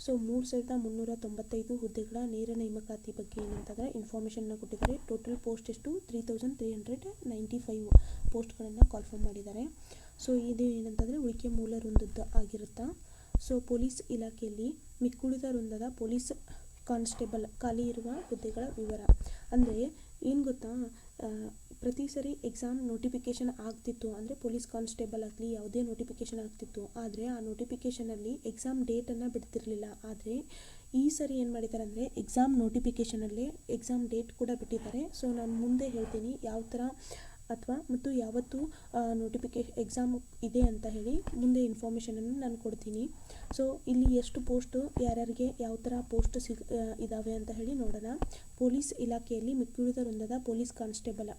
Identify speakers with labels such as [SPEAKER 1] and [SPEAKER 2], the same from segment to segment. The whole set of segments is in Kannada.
[SPEAKER 1] ಸೊ 3395 ಹುದ್ದೆಗಳ ನೇರ ನೇಮಕಾತಿ ಬಗ್ಗೆ ಏನಂತಂದರೆ ಇನ್ಫಾರ್ಮೇಷನ್ನ ಕೊಟ್ಟಿದ್ದಾರೆ. ಟೋಟಲ್ ಪೋಸ್ಟ್ ಎಷ್ಟು 3395 ಪೋಸ್ಟ್ಗಳನ್ನು ಕಾಲ್ಫರ್ಮ್ ಮಾಡಿದ್ದಾರೆ. ಸೊ ಇದು ಏನಂತಂದರೆ ಉಳಿಕೆ ಮೂಲ ವೃಂದದ್ದು ಆಗಿರುತ್ತಾ. ಸೊ ಪೊಲೀಸ್ ಇಲಾಖೆಯಲ್ಲಿ ಮಿಕ್ಕುಳಿದ ವೃಂದದ ಪೊಲೀಸ್ ಕಾನ್ಸ್ಟೇಬಲ್ ಖಾಲಿ ಇರುವ ಹುದ್ದೆಗಳ ವಿವರ. ಅಂದರೆ ಏನು ಗೊತ್ತಾ, ಪ್ರತಿ ಸರಿ ಎಕ್ಸಾಮ್ ನೋಟಿಫಿಕೇಷನ್ ಆಗ್ತಿತ್ತು ಅಂದರೆ ಪೊಲೀಸ್ ಕಾನ್ಸ್ಟೇಬಲ್ ಆಗಲಿ ಯಾವುದೇ ನೋಟಿಫಿಕೇಷನ್ ಆಗ್ತಿತ್ತು. ಆದರೆ ಆ ನೋಟಿಫಿಕೇಷನಲ್ಲಿ ಎಕ್ಸಾಮ್ ಡೇಟನ್ನು ಬಿಡ್ತಿರಲಿಲ್ಲ. ಆದರೆ ಈ ಸರಿ ಏನು ಮಾಡಿದ್ದಾರೆ ಅಂದರೆ ಎಕ್ಸಾಮ್ ನೋಟಿಫಿಕೇಷನಲ್ಲಿ ಎಕ್ಸಾಮ್ ಡೇಟ್ ಕೂಡ ಬಿಟ್ಟಿದ್ದಾರೆ. ಸೊ ನಾನು ಮುಂದೆ ಹೇಳ್ತೀನಿ ಯಾವ ಥರ ಮತ್ತು ಯಾವತ್ತು ಎಕ್ಸಾಮ್ ಇದೆ ಅಂತ ಹೇಳಿ ಮುಂದೆ ಇನ್ಫಾರ್ಮೇಷನನ್ನು ನಾನು ಕೊಡ್ತೀನಿ. ಸೊ ಇಲ್ಲಿ ಎಷ್ಟು ಪೋಸ್ಟು ಯಾರ್ಯಾರಿಗೆ ಯಾವ ಥರ ಪೋಸ್ಟ್ ಇದ್ದಾವೆ ಅಂತ ಹೇಳಿ ನೋಡೋಣ. ಪೊಲೀಸ್ ಇಲಾಖೆಯಲ್ಲಿ ಮಿಕ್ಕುಳಿದ ವೃಂದದ ಪೊಲೀಸ್ ಕಾನ್ಸ್ಟೇಬಲ್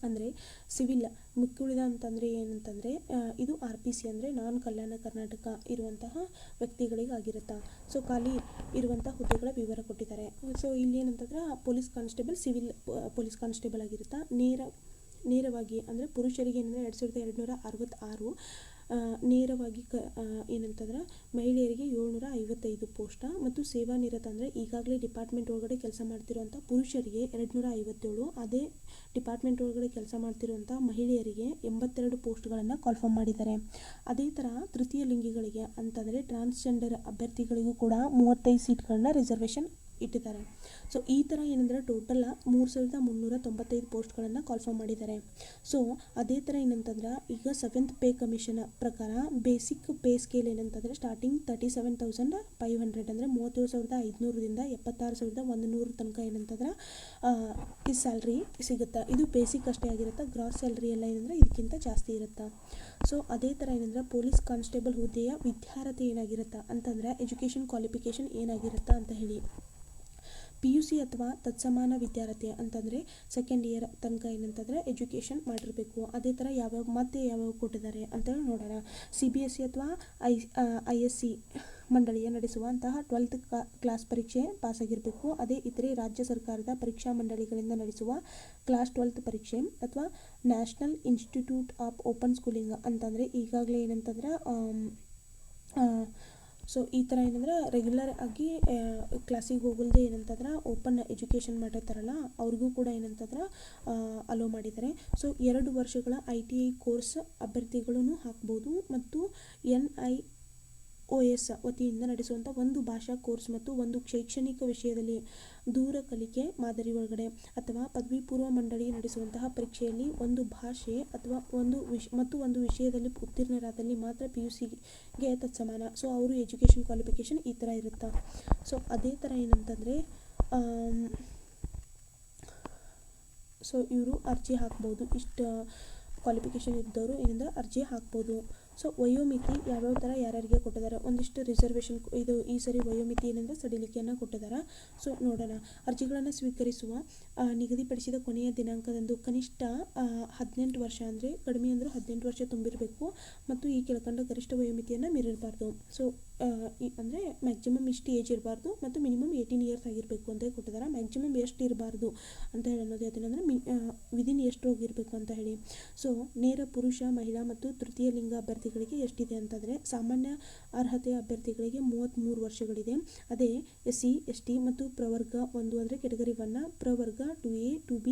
[SPEAKER 1] ಅಂದರೆ ಸಿವಿಲ್ ಮಿಕ್ಕುಳಿದ ಅಂತಂದರೆ ಏನಂತಂದರೆ ಇದು RPC ಅಂದರೆ ನಾನ್ ಕಲ್ಯಾಣ ಕರ್ನಾಟಕ ಇರುವಂತಹ ವ್ಯಕ್ತಿಗಳಿಗಾಗಿರುತ್ತಾ. ಸೊ ಖಾಲಿ ಇರುವಂಥ ಹುದ್ದೆಗಳ ವಿವರ ಕೊಟ್ಟಿದ್ದಾರೆ. ಸೊ ಇಲ್ಲಿ ಏನಂತಂದ್ರೆ police constable civil police constable ಆಗಿರುತ್ತಾ. ನೇರವಾಗಿ ಅಂದರೆ ಪುರುಷರಿಗೆ ಏನಂದರೆ 2266, ನೇರವಾಗಿ ಏನಂತಂದ್ರೆ ಮಹಿಳೆಯರಿಗೆ 755 ಪೋಸ್ಟ ಮತ್ತು ಸೇವಾ ನಿರತ ಅಂದರೆ ಈಗಾಗಲೇ ಡಿಪಾರ್ಟ್ಮೆಂಟ್ ಒಳಗಡೆ ಕೆಲಸ ಮಾಡ್ತಿರುವಂಥ ಪುರುಷರಿಗೆ 257, ಅದೇ ಡಿಪಾರ್ಟ್ಮೆಂಟ್ ಒಳಗಡೆ ಕೆಲಸ ಮಾಡ್ತಿರುವಂಥ ಮಹಿಳೆಯರಿಗೆ 82 ಪೋಸ್ಟ್ಗಳನ್ನು ಕಾಲ್ಫರ್ಮ್ ಮಾಡಿದ್ದಾರೆ. ಅದೇ ಥರ ತೃತೀಯ ಲಿಂಗಿಗಳಿಗೆ ಅಂತಂದರೆ ಟ್ರಾನ್ಸ್ಜೆಂಡರ್ ಅಭ್ಯರ್ಥಿಗಳಿಗೂ ಕೂಡ 35 ಸೀಟ್ಗಳನ್ನ ರಿಸರ್ವೇಷನ್ ಇಟ್ಟಿದ್ದಾರೆ. ಸೊ ಈ ಥರ ಏನಂದರೆ ಟೋಟಲ್ 3395 ಪೋಸ್ಟ್ಗಳನ್ನು ಕಾಲ್ಫರ್ಮ್ ಮಾಡಿದ್ದಾರೆ. ಸೊ ಅದೇ ಥರ ಏನಂತಂದ್ರೆ ಈಗ 7th ಪೇ ಕಮಿಷನ್ ಪ್ರಕಾರ ಬೇಸಿಕ್ ಪೇ ಸ್ಕೇಲ್ ಏನಂತಂದರೆ ಸ್ಟಾರ್ಟಿಂಗ್ 37,500 ಅಂದರೆ 37,500ದಿಂದ 76,100 ತನಕ ಏನಂತಂದ್ರೆ ಈ ಸ್ಯಾಲ್ರಿ ಸಿಗುತ್ತೆ. ಇದು ಬೇಸಿಕ್ ಅಷ್ಟೇ ಆಗಿರುತ್ತೆ. ಗ್ರಾಸ್ ಸ್ಯಾಲ್ರಿ ಎಲ್ಲ ಏನಂದರೆ ಇದಕ್ಕಿಂತ ಜಾಸ್ತಿ ಇರುತ್ತೆ. ಸೊ ಅದೇ ಥರ ಏನಂದರೆ ಪೊಲೀಸ್ ಕಾನ್ಸ್ಟೇಬಲ್ ಹುದ್ದೆಯ ವಿದ್ಯಾರ್ಹತೆ ಏನಾಗಿರುತ್ತೆ ಅಂತಂದರೆ ಎಜುಕೇಷನ್ ಕ್ವಾಲಿಫಿಕೇಷನ್ ಏನಾಗಿರುತ್ತೆ ಅಂತ ಹೇಳಿ PUC ಅಥವಾ ತತ್ಸಮಾನ ವಿದ್ಯಾರ್ಹತೆ ಅಂತಂದರೆ ಸೆಕೆಂಡ್ ಇಯರ್ ತನಕ ಏನಂತಂದರೆ ಎಜುಕೇಷನ್ ಮಾಡಿರಬೇಕು. ಅದೇ ಥರ ಯಾವ್ಯಾವ ಕೊಟ್ಟಿದ್ದಾರೆ ಅಂತ ನೋಡೋಣ. CBSE ಅಥವಾ ISC ಮಂಡಳಿಯ ನಡೆಸುವಂತಹ 12th ಕ್ಲಾಸ್ ಪರೀಕ್ಷೆ ಪಾಸಾಗಿರಬೇಕು. ಅದೇ ಇತರೆ ರಾಜ್ಯ ಸರ್ಕಾರದ ಪರೀಕ್ಷಾ ಮಂಡಳಿಗಳಿಂದ ನಡೆಸುವ ಕ್ಲಾಸ್ 12th ಪರೀಕ್ಷೆ ಅಥವಾ national institute of open schooling ಅಂತಂದರೆ ಈಗಾಗಲೇ ಏನಂತಂದ್ರೆ ಸೊ ಈ ಥರ ಏನಂದ್ರೆ ರೆಗ್ಯುಲರ್ ಆಗಿ ಕ್ಲಾಸಿಗೆ ಹೋಗಲ್ದೆ ಏನಂತಂದ್ರೆ ಓಪನ್ ಎಜುಕೇಷನ್ ಮಾಡಿರ್ತಾರಲ್ಲ ಅವ್ರಿಗೂ ಕೂಡ ಏನಂತಂದ್ರೆ ಅಲೋ ಮಾಡಿದ್ದಾರೆ. ಸೊ 2 ವರ್ಷಗಳ ITI ಕೋರ್ಸ್ ಅಭ್ಯರ್ಥಿಗಳೂ ಹಾಕ್ಬೋದು ಮತ್ತು NIOS ವತಿಯಿಂದ ನಡೆಸುವಂಥ ಒಂದು ಭಾಷಾ ಕೋರ್ಸ್ ಮತ್ತು ಒಂದು ಶೈಕ್ಷಣಿಕ ವಿಷಯದಲ್ಲಿ ದೂರ ಕಲಿಕೆ ಮಾದರಿ ಒಳಗಡೆ ಅಥವಾ ಪದವಿ ಪೂರ್ವ ಮಂಡಳಿ ನಡೆಸುವಂತಹ ಪರೀಕ್ಷೆಯಲ್ಲಿ ಒಂದು ಭಾಷೆ ಅಥವಾ ಒಂದು ವಿಷಯದಲ್ಲಿ ಉತ್ತೀರ್ಣರಾದಲ್ಲಿ ಮಾತ್ರ PUCಗೆ ತತ್ಸಮಾನ. ಸೊ ಅವರು ಎಜುಕೇಷನ್ ಕ್ವಾಲಿಫಿಕೇಷನ್ ಈ ಥರ ಇರುತ್ತೆ. ಸೊ ಅದೇ ಥರ ಏನಂತಂದರೆ ಸೊ ಇವರು ಅರ್ಜಿ ಹಾಕ್ಬೋದು. ಇಷ್ಟು ಕ್ವಾಲಿಫಿಕೇಷನ್ ಇದ್ದವರು ಏನಿಂದ ಅರ್ಜಿ ಹಾಕ್ಬೋದು. ಸೊ ವಯೋಮಿತಿ ಯಾವ್ಯಾವ ಥರ ಯಾರ್ಯಾರಿಗೆ ಕೊಟ್ಟಿದ್ದಾರೆ, ಒಂದಿಷ್ಟು ರಿಸರ್ವೇಷನ್ ಇದು ಈ ಸರಿ ವಯೋಮಿತಿ ಏನಂದರೆ ಸಡಿಲಿಕೆಯನ್ನು ಕೊಟ್ಟಿದ್ದಾರೆ. ಸೊ ನೋಡೋಣ. ಅರ್ಜಿಗಳನ್ನು ಸ್ವೀಕರಿಸುವ ನಿಗದಿಪಡಿಸಿದ ಕೊನೆಯ ದಿನಾಂಕದಂದು ಕನಿಷ್ಠ 18 ವರ್ಷ ಅಂದರೆ ಕಡಿಮೆ ಅಂದರೆ 18 ವರ್ಷ ತುಂಬಿರಬೇಕು ಮತ್ತು ಈ ಕೆಳಕಂಡ ಗರಿಷ್ಠ ವಯೋಮಿತಿಯನ್ನು ಮೀರಿರಬಾರ್ದು. ಸೊ ಅಂದರೆ ಮ್ಯಾಕ್ಸಿಮಮ್ ಇಷ್ಟು ಏಜ್ ಇರಬಾರ್ದು ಮತ್ತು ಮಿನಿಮಮ್ 18 ಇಯರ್ಸ್ ಆಗಿರಬೇಕು ಅಂತ ಕೊಟ್ಟಿದ್ದಾರೆ. ಮ್ಯಾಕ್ಸಿಮಮ್ ಎಷ್ಟು ಇರಬಾರ್ದು ಅಂತ ಹೇಳಿ ಅನ್ನೋದು ಯಾವ್ದೇನಂದರೆ ವಿದಿನ್ ಎಷ್ಟು ಹೋಗಿರಬೇಕು ಅಂತ ಹೇಳಿ. ಸೊ ನೇರ ಪುರುಷ ಮಹಿಳಾ ಮತ್ತು ತೃತೀಯ ಲಿಂಗ ಅಭ್ಯರ್ಥಿಗಳಿಗೆ ಎಷ್ಟಿದೆ ಅಂತಂದರೆ ಸಾಮಾನ್ಯ ಅರ್ಹತೆಯ ಅಭ್ಯರ್ಥಿಗಳಿಗೆ 33 ವರ್ಷಗಳಿದೆ. ಅದೇ SC ST ಮತ್ತು ಪ್ರವರ್ಗ 1 ಅಂದರೆ ಕೆಟಗರಿ 1, ಪ್ರವರ್ಗ 2A 2B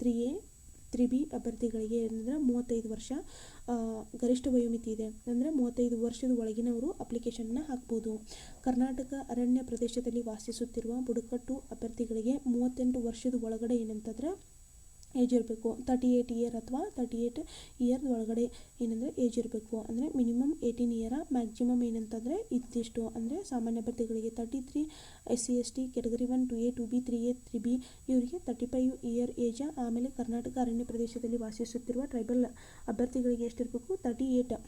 [SPEAKER 1] 3A 3B ಅಭ್ಯರ್ಥಿಗಳಿಗೆ ಏನಂದರೆ 35 ವರ್ಷ ಗರಿಷ್ಠ ವಯೋಮಿತಿ ಇದೆ. ಅಂದರೆ 35 ವರ್ಷದ ಒಳಗಿನವರು ಅಪ್ಲಿಕೇಶನ್ನ ಹಾಕ್ಬೋದು. ಕರ್ನಾಟಕ ಅರಣ್ಯ ಪ್ರದೇಶದಲ್ಲಿ ವಾಸಿಸುತ್ತಿರುವ ಬುಡಕಟ್ಟು ಅಭ್ಯರ್ಥಿಗಳಿಗೆ 38 ವರ್ಷದ ಒಳಗಡೆ ಏನಂತಂದ್ರೆ ಏಜ್ ಇರಬೇಕು. 38 ಇಯರ್ ಅಥವಾ 38 ಇಯರ್ ಒಳಗಡೆ ಏನಂದರೆ ಏಜ್ ಇರಬೇಕು. ಅಂದರೆ ಮಿನಿಮಮ್ 18 ಇಯರ, ಮ್ಯಾಕ್ಸಿಮಮ್ ಏನಂತಂದರೆ ಇದಿಷ್ಟು. ಅಂದರೆ ಸಾಮಾನ್ಯ ಅಭ್ಯರ್ಥಿಗಳಿಗೆ 33, SC ST category 1 2A 2B 3A 3B ಇವರಿಗೆ 35 ಇಯರ್ ಏಜ್. ಆಮೇಲೆ ಕರ್ನಾಟಕ ಅರಣ್ಯ ಪ್ರದೇಶದಲ್ಲಿ ವಾಸಿಸುತ್ತಿರುವ ಟ್ರೈಬಲ್ ಅಭ್ಯರ್ಥಿಗಳಿಗೆ ಎಷ್ಟಿರಬೇಕು 38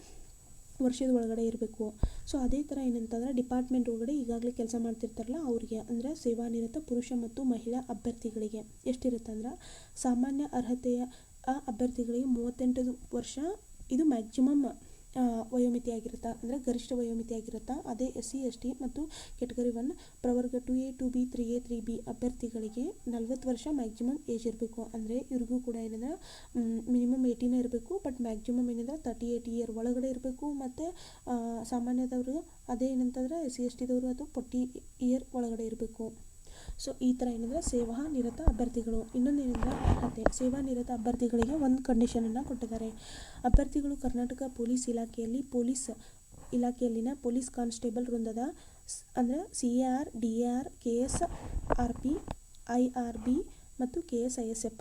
[SPEAKER 1] ವರ್ಷದ ಒಳಗಡೆ ಇರಬೇಕು. ಸೊ ಅದೇ ಥರ ಏನಂತಂದರೆ ಡಿಪಾರ್ಟ್ಮೆಂಟ್ ಒಳಗಡೆ ಈಗಾಗಲೇ ಕೆಲಸ ಮಾಡ್ತಿರ್ತಾರಲ್ಲ ಅವರಿಗೆ ಅಂದರೆ ಸೇವಾನಿರತ ಪುರುಷ ಮತ್ತು ಮಹಿಳಾ ಅಭ್ಯರ್ಥಿಗಳಿಗೆ ಎಷ್ಟಿರುತ್ತೆ ಅಂದ್ರೆ ಸಾಮಾನ್ಯ ಅರ್ಹತೆಯ ಅಭ್ಯರ್ಥಿಗಳಿಗೆ 38 ವರ್ಷ ಇದು ಮ್ಯಾಕ್ಸಿಮಮ್ ವಯೋಮಿತಿ ಆಗಿರುತ್ತಾ ಅಂದರೆ ಗರಿಷ್ಠ ವಯೋಮಿತಿ ಆಗಿರುತ್ತಾ. ಅದೇ SC ST ಮತ್ತು ಕೆಟಗರಿ 1 ಪ್ರವರ್ಗ 2A 2B 3A 3B ಅಭ್ಯರ್ಥಿಗಳಿಗೆ 40 ವರ್ಷ ಮ್ಯಾಕ್ಸಿಮಮ್ ಏಜ್ ಇರಬೇಕು. ಅಂದರೆ ಇವ್ರಿಗೂ ಕೂಡ ಏನಂದ್ರೆ ಮಿನಿಮಮ್ 18 ಇರಬೇಕು, ಬಟ್ ಮ್ಯಾಕ್ಸಿಮಮ್ ಏನಂದ್ರೆ 38 ಇಯರ್ ಒಳಗಡೆ ಇರಬೇಕು. ಮತ್ತು ಸಾಮಾನ್ಯದವರು ಅದೇ ಏನಂತಂದ್ರೆ SC STದವರು ಅದು 40 ಇಯರ್ ಒಳಗಡೆ ಇರಬೇಕು. ಸೊ ಈ ಥರ ಏನಂದರೆ ಸೇವಾ ನಿರತ ಅಭ್ಯರ್ಥಿಗಳು. ಇನ್ನೊಂದು ಏನಂದ್ರೆ ಅರ್ಹತೆ. ಸೇವಾ ನಿರತ ಅಭ್ಯರ್ಥಿಗಳಿಗೆ ಒಂದು ಕಂಡೀಷನನ್ನು ಕೊಟ್ಟಿದ್ದಾರೆ. ಅಭ್ಯರ್ಥಿಗಳು ಕರ್ನಾಟಕ ಪೊಲೀಸ್ ಇಲಾಖೆಯಲ್ಲಿನ ಪೊಲೀಸ್ ಕಾನ್ಸ್ಟೇಬಲ್ ವೃಂದದ ಅಂದರೆ CAR DAR KS RP IRB ಮತ್ತು KS ISF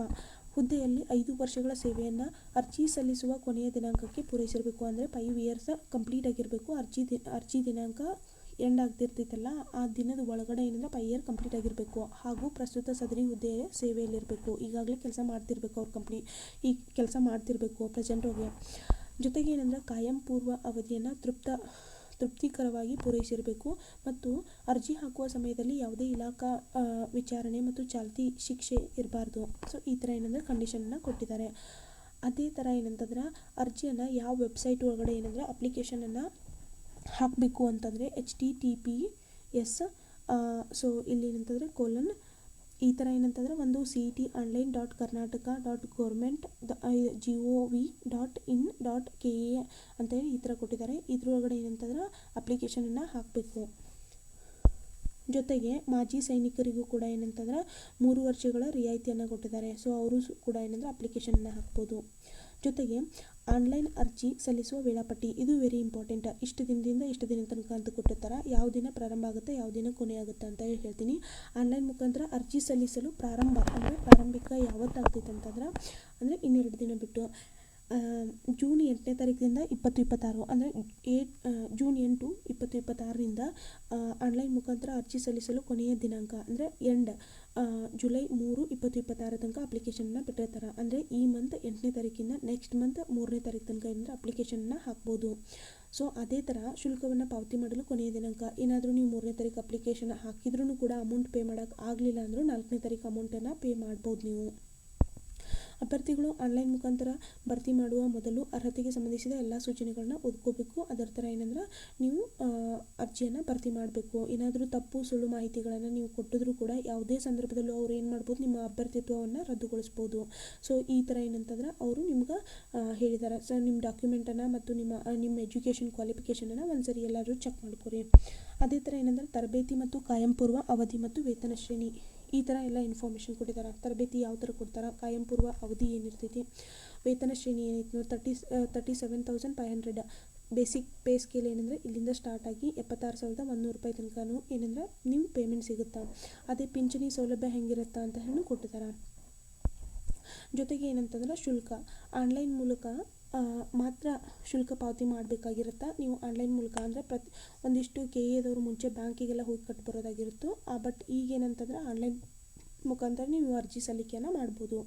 [SPEAKER 1] ಹುದ್ದೆಯಲ್ಲಿ 5 ವರ್ಷಗಳ ಸೇವೆಯನ್ನು ಅರ್ಜಿ ಸಲ್ಲಿಸುವ ಕೊನೆಯ ದಿನಾಂಕಕ್ಕೆ ಪೂರೈಸಿರಬೇಕು. ಅಂದರೆ 5 ಇಯರ್ಸ್ ಕಂಪ್ಲೀಟ್ ಆಗಿರಬೇಕು. ಅರ್ಜಿ ದಿನಾಂಕ ಎಂಡ್ ಆಗ್ತಿರ್ತೈತಲ್ಲ ಆ ದಿನದ ಒಳಗಡೆ ಏನಂದ್ರೆ 5 ಇಯರ್ ಕಂಪ್ಲೀಟ್ ಆಗಿರಬೇಕು. ಹಾಗೂ ಪ್ರಸ್ತುತ ಸದರಿ ಹುದ್ದೆಯ ಸೇವೆಯಲ್ಲಿರಬೇಕು. ಈಗಾಗಲೇ ಕೆಲಸ ಮಾಡ್ತಿರ್ಬೇಕು, ಅವ್ರ ಈ ಕೆಲಸ ಮಾಡ್ತಿರ್ಬೇಕು ಪ್ರೆಸೆಂಟ್ ಹೋಗಿ. ಜೊತೆಗೆ ಏನಂದ್ರೆ ಕಾಯಂ ಪೂರ್ವ ಅವಧಿಯನ್ನು ತೃಪ್ತಿಕರವಾಗಿ ಪೂರೈಸಿರಬೇಕು. ಮತ್ತು ಅರ್ಜಿ ಹಾಕುವ ಸಮಯದಲ್ಲಿ ಯಾವುದೇ ಇಲಾಖಾ ವಿಚಾರಣೆ ಮತ್ತು ಚಾಲ್ತಿ ಶಿಕ್ಷೆ ಇರಬಾರ್ದು. ಸೊ ಈ ಥರ ಏನಂದ್ರೆ ಕಂಡೀಷನನ್ನು ಕೊಟ್ಟಿದ್ದಾರೆ. ಅದೇ ಥರ ಏನಂತಂದ್ರೆ ಅರ್ಜಿಯನ್ನು ಯಾವ ವೆಬ್ಸೈಟ್ ಒಳಗಡೆ ಏನಂದ್ರೆ ಅಪ್ಲಿಕೇಶನನ್ನು ಹಾಕಬೇಕು ಅಂತಂದರೆ HTTPS ಸೊ ಇಲ್ಲಿ ಏನಂತಂದರೆ ಈ ಥರ ಏನಂತಂದರೆ ಒಂದು cet.online.karnataka.government.gov.in.ke ಅಂತೇಳಿ ಈ ಥರ ಕೊಟ್ಟಿದ್ದಾರೆ. ಇದ್ರೊಳಗಡೆ ಏನಂತಂದ್ರೆ ಅಪ್ಲಿಕೇಶನನ್ನು ಹಾಕಬೇಕು. ಜೊತೆಗೆ ಮಾಜಿ ಸೈನಿಕರಿಗೂ ಕೂಡ ಏನಂತಂದ್ರೆ 3 ವರ್ಷಗಳ ರಿಯಾಯಿತಿಯನ್ನು ಕೊಟ್ಟಿದ್ದಾರೆ. ಸೊ ಅವರು ಕೂಡ ಏನಂದ್ರೆ ಅಪ್ಲಿಕೇಶನನ್ನು ಹಾಕ್ಬೋದು. ಜೊತೆಗೆ ಆನ್ಲೈನ್ ಅರ್ಜಿ ಸಲ್ಲಿಸುವ ವೇಳಾಪಟ್ಟಿ, ಇದು ವೆರಿ ಇಂಪಾರ್ಟೆಂಟ್. ಇಷ್ಟು ದಿನದಿಂದ ಇಷ್ಟು ದಿನ ತನಕ ಅಂತ ಕೊಟ್ಟಿರ್ತಾರೆ. ಯಾವ ದಿನ ಪ್ರಾರಂಭ ಆಗುತ್ತೆ, ಯಾವ ದಿನ ಕೊನೆ ಆಗುತ್ತೆ ಅಂತ ಹೇಳ್ತೀನಿ. ಆನ್ಲೈನ್ ಮುಖಾಂತರ ಅರ್ಜಿ ಸಲ್ಲಿಸಲು ಪ್ರಾರಂಭಿಕ ಯಾವತ್ತಾಗ್ತೈತೆ ಅಂತಂದ್ರೆ ಅಂದರೆ 2 ದಿನ ಬಿಟ್ಟು ಜೂನ್ 8ನೇ ತಾರೀಕಿನಿಂದ 2026 ಅಂದರೆ ಜೂನ್ 8 2026ರಿಂದ ಆನ್ಲೈನ್ ಮುಖಾಂತರ ಅರ್ಜಿ ಸಲ್ಲಿಸಲು ಕೊನೆಯ ದಿನಾಂಕ ಅಂದರೆ ಜುಲೈ 3 2026 ತನಕ ಅಪ್ಲಿಕೇಶನ್ನ ಬಿಟ್ಟಿರ್ತಾರೆ. ಅಂದರೆ ಈ ಮಂತ್ 8ನೇ ತಾರೀಕಿಂದ ನೆಕ್ಸ್ಟ್ ಮಂತ್ 3ನೇ ತಾರೀಕು ತನಕ ಏನಂದ್ರೆ ಅಪ್ಲಿಕೇಶನ್ನ ಹಾಕ್ಬೋದು. ಸೊ ಅದೇ ಥರ ಶುಲ್ಕವನ್ನು ಪಾವತಿ ಮಾಡಲು ಕೊನೆಯ ದಿನಾಂಕ. ಏನಾದರೂ ನೀವು 3ನೇ ತಾರೀಕು ಅಪ್ಲಿಕೇಶನ್ ಹಾಕಿದ್ರೂ ಕೂಡ ಅಮೌಂಟ್ ಪೇ ಮಾಡೋಕ್ಕೆ ಆಗಲಿಲ್ಲ ಅಂದರೂ 4ನೇ ತಾರೀಕು ಅಮೌಂಟನ್ನು ಪೇ ಮಾಡ್ಬೋದು ನೀವು. ಅಭ್ಯರ್ಥಿಗಳು ಆನ್ಲೈನ್ ಮುಖಾಂತರ ಭರ್ತಿ ಮಾಡುವ ಮೊದಲು ಅರ್ಹತೆಗೆ ಸಂಬಂಧಿಸಿದ ಎಲ್ಲ ಸೂಚನೆಗಳನ್ನ ಓದ್ಕೋಬೇಕು. ಅದರ ಥರ ಏನಂದ್ರೆ ನೀವು ಅರ್ಜಿಯನ್ನು ಭರ್ತಿ ಮಾಡಬೇಕು. ಏನಾದರೂ ತಪ್ಪು ಸುಳ್ಳು ಮಾಹಿತಿಗಳನ್ನು ನೀವು ಕೊಟ್ಟಿದ್ರೂ ಕೂಡ ಯಾವುದೇ ಸಂದರ್ಭದಲ್ಲೂ ಅವ್ರು ಏನು ಮಾಡ್ಬೋದು, ನಿಮ್ಮ ಅಭ್ಯರ್ಥಿತ್ವವನ್ನು ರದ್ದುಗೊಳಿಸ್ಬೋದು. ಸೊ ಈ ಥರ ಏನಂತಂದ್ರೆ ಅವರು ನಿಮ್ಗೆ ಹೇಳಿದ್ದಾರೆ. ಸೊ ನಿಮ್ಮ ಡಾಕ್ಯುಮೆಂಟನ್ನು ಮತ್ತು ನಿಮ್ಮ ಎಜುಕೇಷನ್ ಕ್ವಾಲಿಫಿಕೇಷನನ್ನು ಒಂದ್ಸರಿ ಎಲ್ಲರೂ ಚೆಕ್ ಮಾಡ್ಕೊರಿ. ಅದೇ ಥರ ಏನಂದ್ರೆ ತರಬೇತಿ ಮತ್ತು ಕಾಯಂ ಪೂರ್ವ ಅವಧಿ ಮತ್ತು ವೇತನ ಶ್ರೇಣಿ ಈ ಥರ ಎಲ್ಲ ಇನ್ಫಾರ್ಮೇಷನ್ ಕೊಟ್ಟಿದ್ದಾರೆ. ತರಬೇತಿ ಯಾವ ಥರ ಕೊಡ್ತಾರೆ, ಕಾಯಂ ಪೂರ್ವ ಅವಧಿ ಏನಿರ್ತೈತಿ, ವೇತನ ಶ್ರೇಣಿ ಏನೈತಿ 37,500 ಬೇಸಿಕ್ ಪೇ ಸ್ಕೇಲ್ ಏನಂದರೆ ಇಲ್ಲಿಂದ ಸ್ಟಾರ್ಟ್ ಆಗಿ 76,100 ರೂಪಾಯಿ ತನಕನೂ ಏನಂದ್ರೆ ನೀವು ಪೇಮೆಂಟ್ ಸಿಗುತ್ತಾ. ಅದೇ ಪಿಂಚಣಿ ಸೌಲಭ್ಯ ಹೆಂಗಿರುತ್ತಾ ಅಂತ ಹೇಳಿ ಕೊಟ್ಟಿದ್ದಾರೆ. ಜೊತೆಗೆ ಏನಂತಂದ್ರೆ ಶುಲ್ಕ ಆನ್ಲೈನ್ ಮೂಲಕ ಮಾತ್ರ ಶುಲ್ಕ ಪಾವತಿ ಮಾಡಬೇಕಾಗಿರುತ್ತೆ. ನೀವು ಆನ್ಲೈನ್ ಮೂಲಕ ಅಂದರೆ ಒಂದಿಷ್ಟು KAದವರು ಮುಂಚೆ ಬ್ಯಾಂಕಿಗೆಲ್ಲ ಹೋಗಿ ಕಟ್ಟಿ ಬರೋದಾಗಿರುತ್ತೋ ಬಟ್ ಈಗೇನಂತಂದ್ರೆ ಆನ್ಲೈನ್ ಮುಖಾಂತರ ನೀವು ಅರ್ಜಿ ಸಲ್ಲಿಕೆಯನ್ನು ಮಾಡ್ಬೋದು.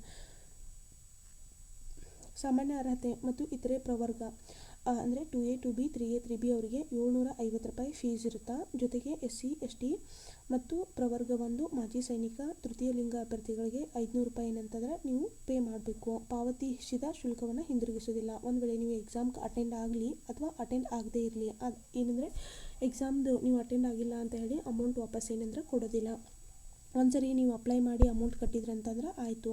[SPEAKER 1] ಸಾಮಾನ್ಯ ಅರ್ಹತೆ ಮತ್ತು ಇತರೆ ಪ್ರವರ್ಗ ಅಂದರೆ 2A 2B 3A 3B ಅವರಿಗೆ 750 ರೂಪಾಯಿ ಫೀಸ್ ಇರುತ್ತಾ. ಜೊತೆಗೆ SC ST ಮತ್ತು ಪ್ರವರ್ಗ 1 ಮಾಜಿ ಸೈನಿಕ ತೃತೀಯ ಲಿಂಗ ಅಭ್ಯರ್ಥಿಗಳಿಗೆ 500 ರೂಪಾಯಿ ಏನಂತಂದ್ರೆ ನೀವು ಪೇ ಮಾಡಬೇಕು. ಪಾವತಿಸಿದ ಶುಲ್ಕವನ್ನು ಹಿಂದಿರುಗಿಸೋದಿಲ್ಲ. ಒಂದು ವೇಳೆ ನೀವು ಎಕ್ಸಾಮ್ಗೆ ಅಟೆಂಡ್ ಆಗಲಿ ಅಥವಾ ಅಟೆಂಡ್ ಆಗದೇ ಇರಲಿ, ಅದು ಏನಂದರೆ ಎಕ್ಸಾಮ್ದು ನೀವು ಅಟೆಂಡ್ ಆಗಿಲ್ಲ ಅಂತ ಹೇಳಿ ಅಮೌಂಟ್ ವಾಪಸ್ ಏನಂದ್ರೆ ಕೊಡೋದಿಲ್ಲ. ಒಂದ್ಸರಿ ನೀವು ಅಪ್ಲೈ ಮಾಡಿ ಅಮೌಂಟ್ ಕಟ್ಟಿದ್ರಂತಂದ್ರೆ ಆಯಿತು,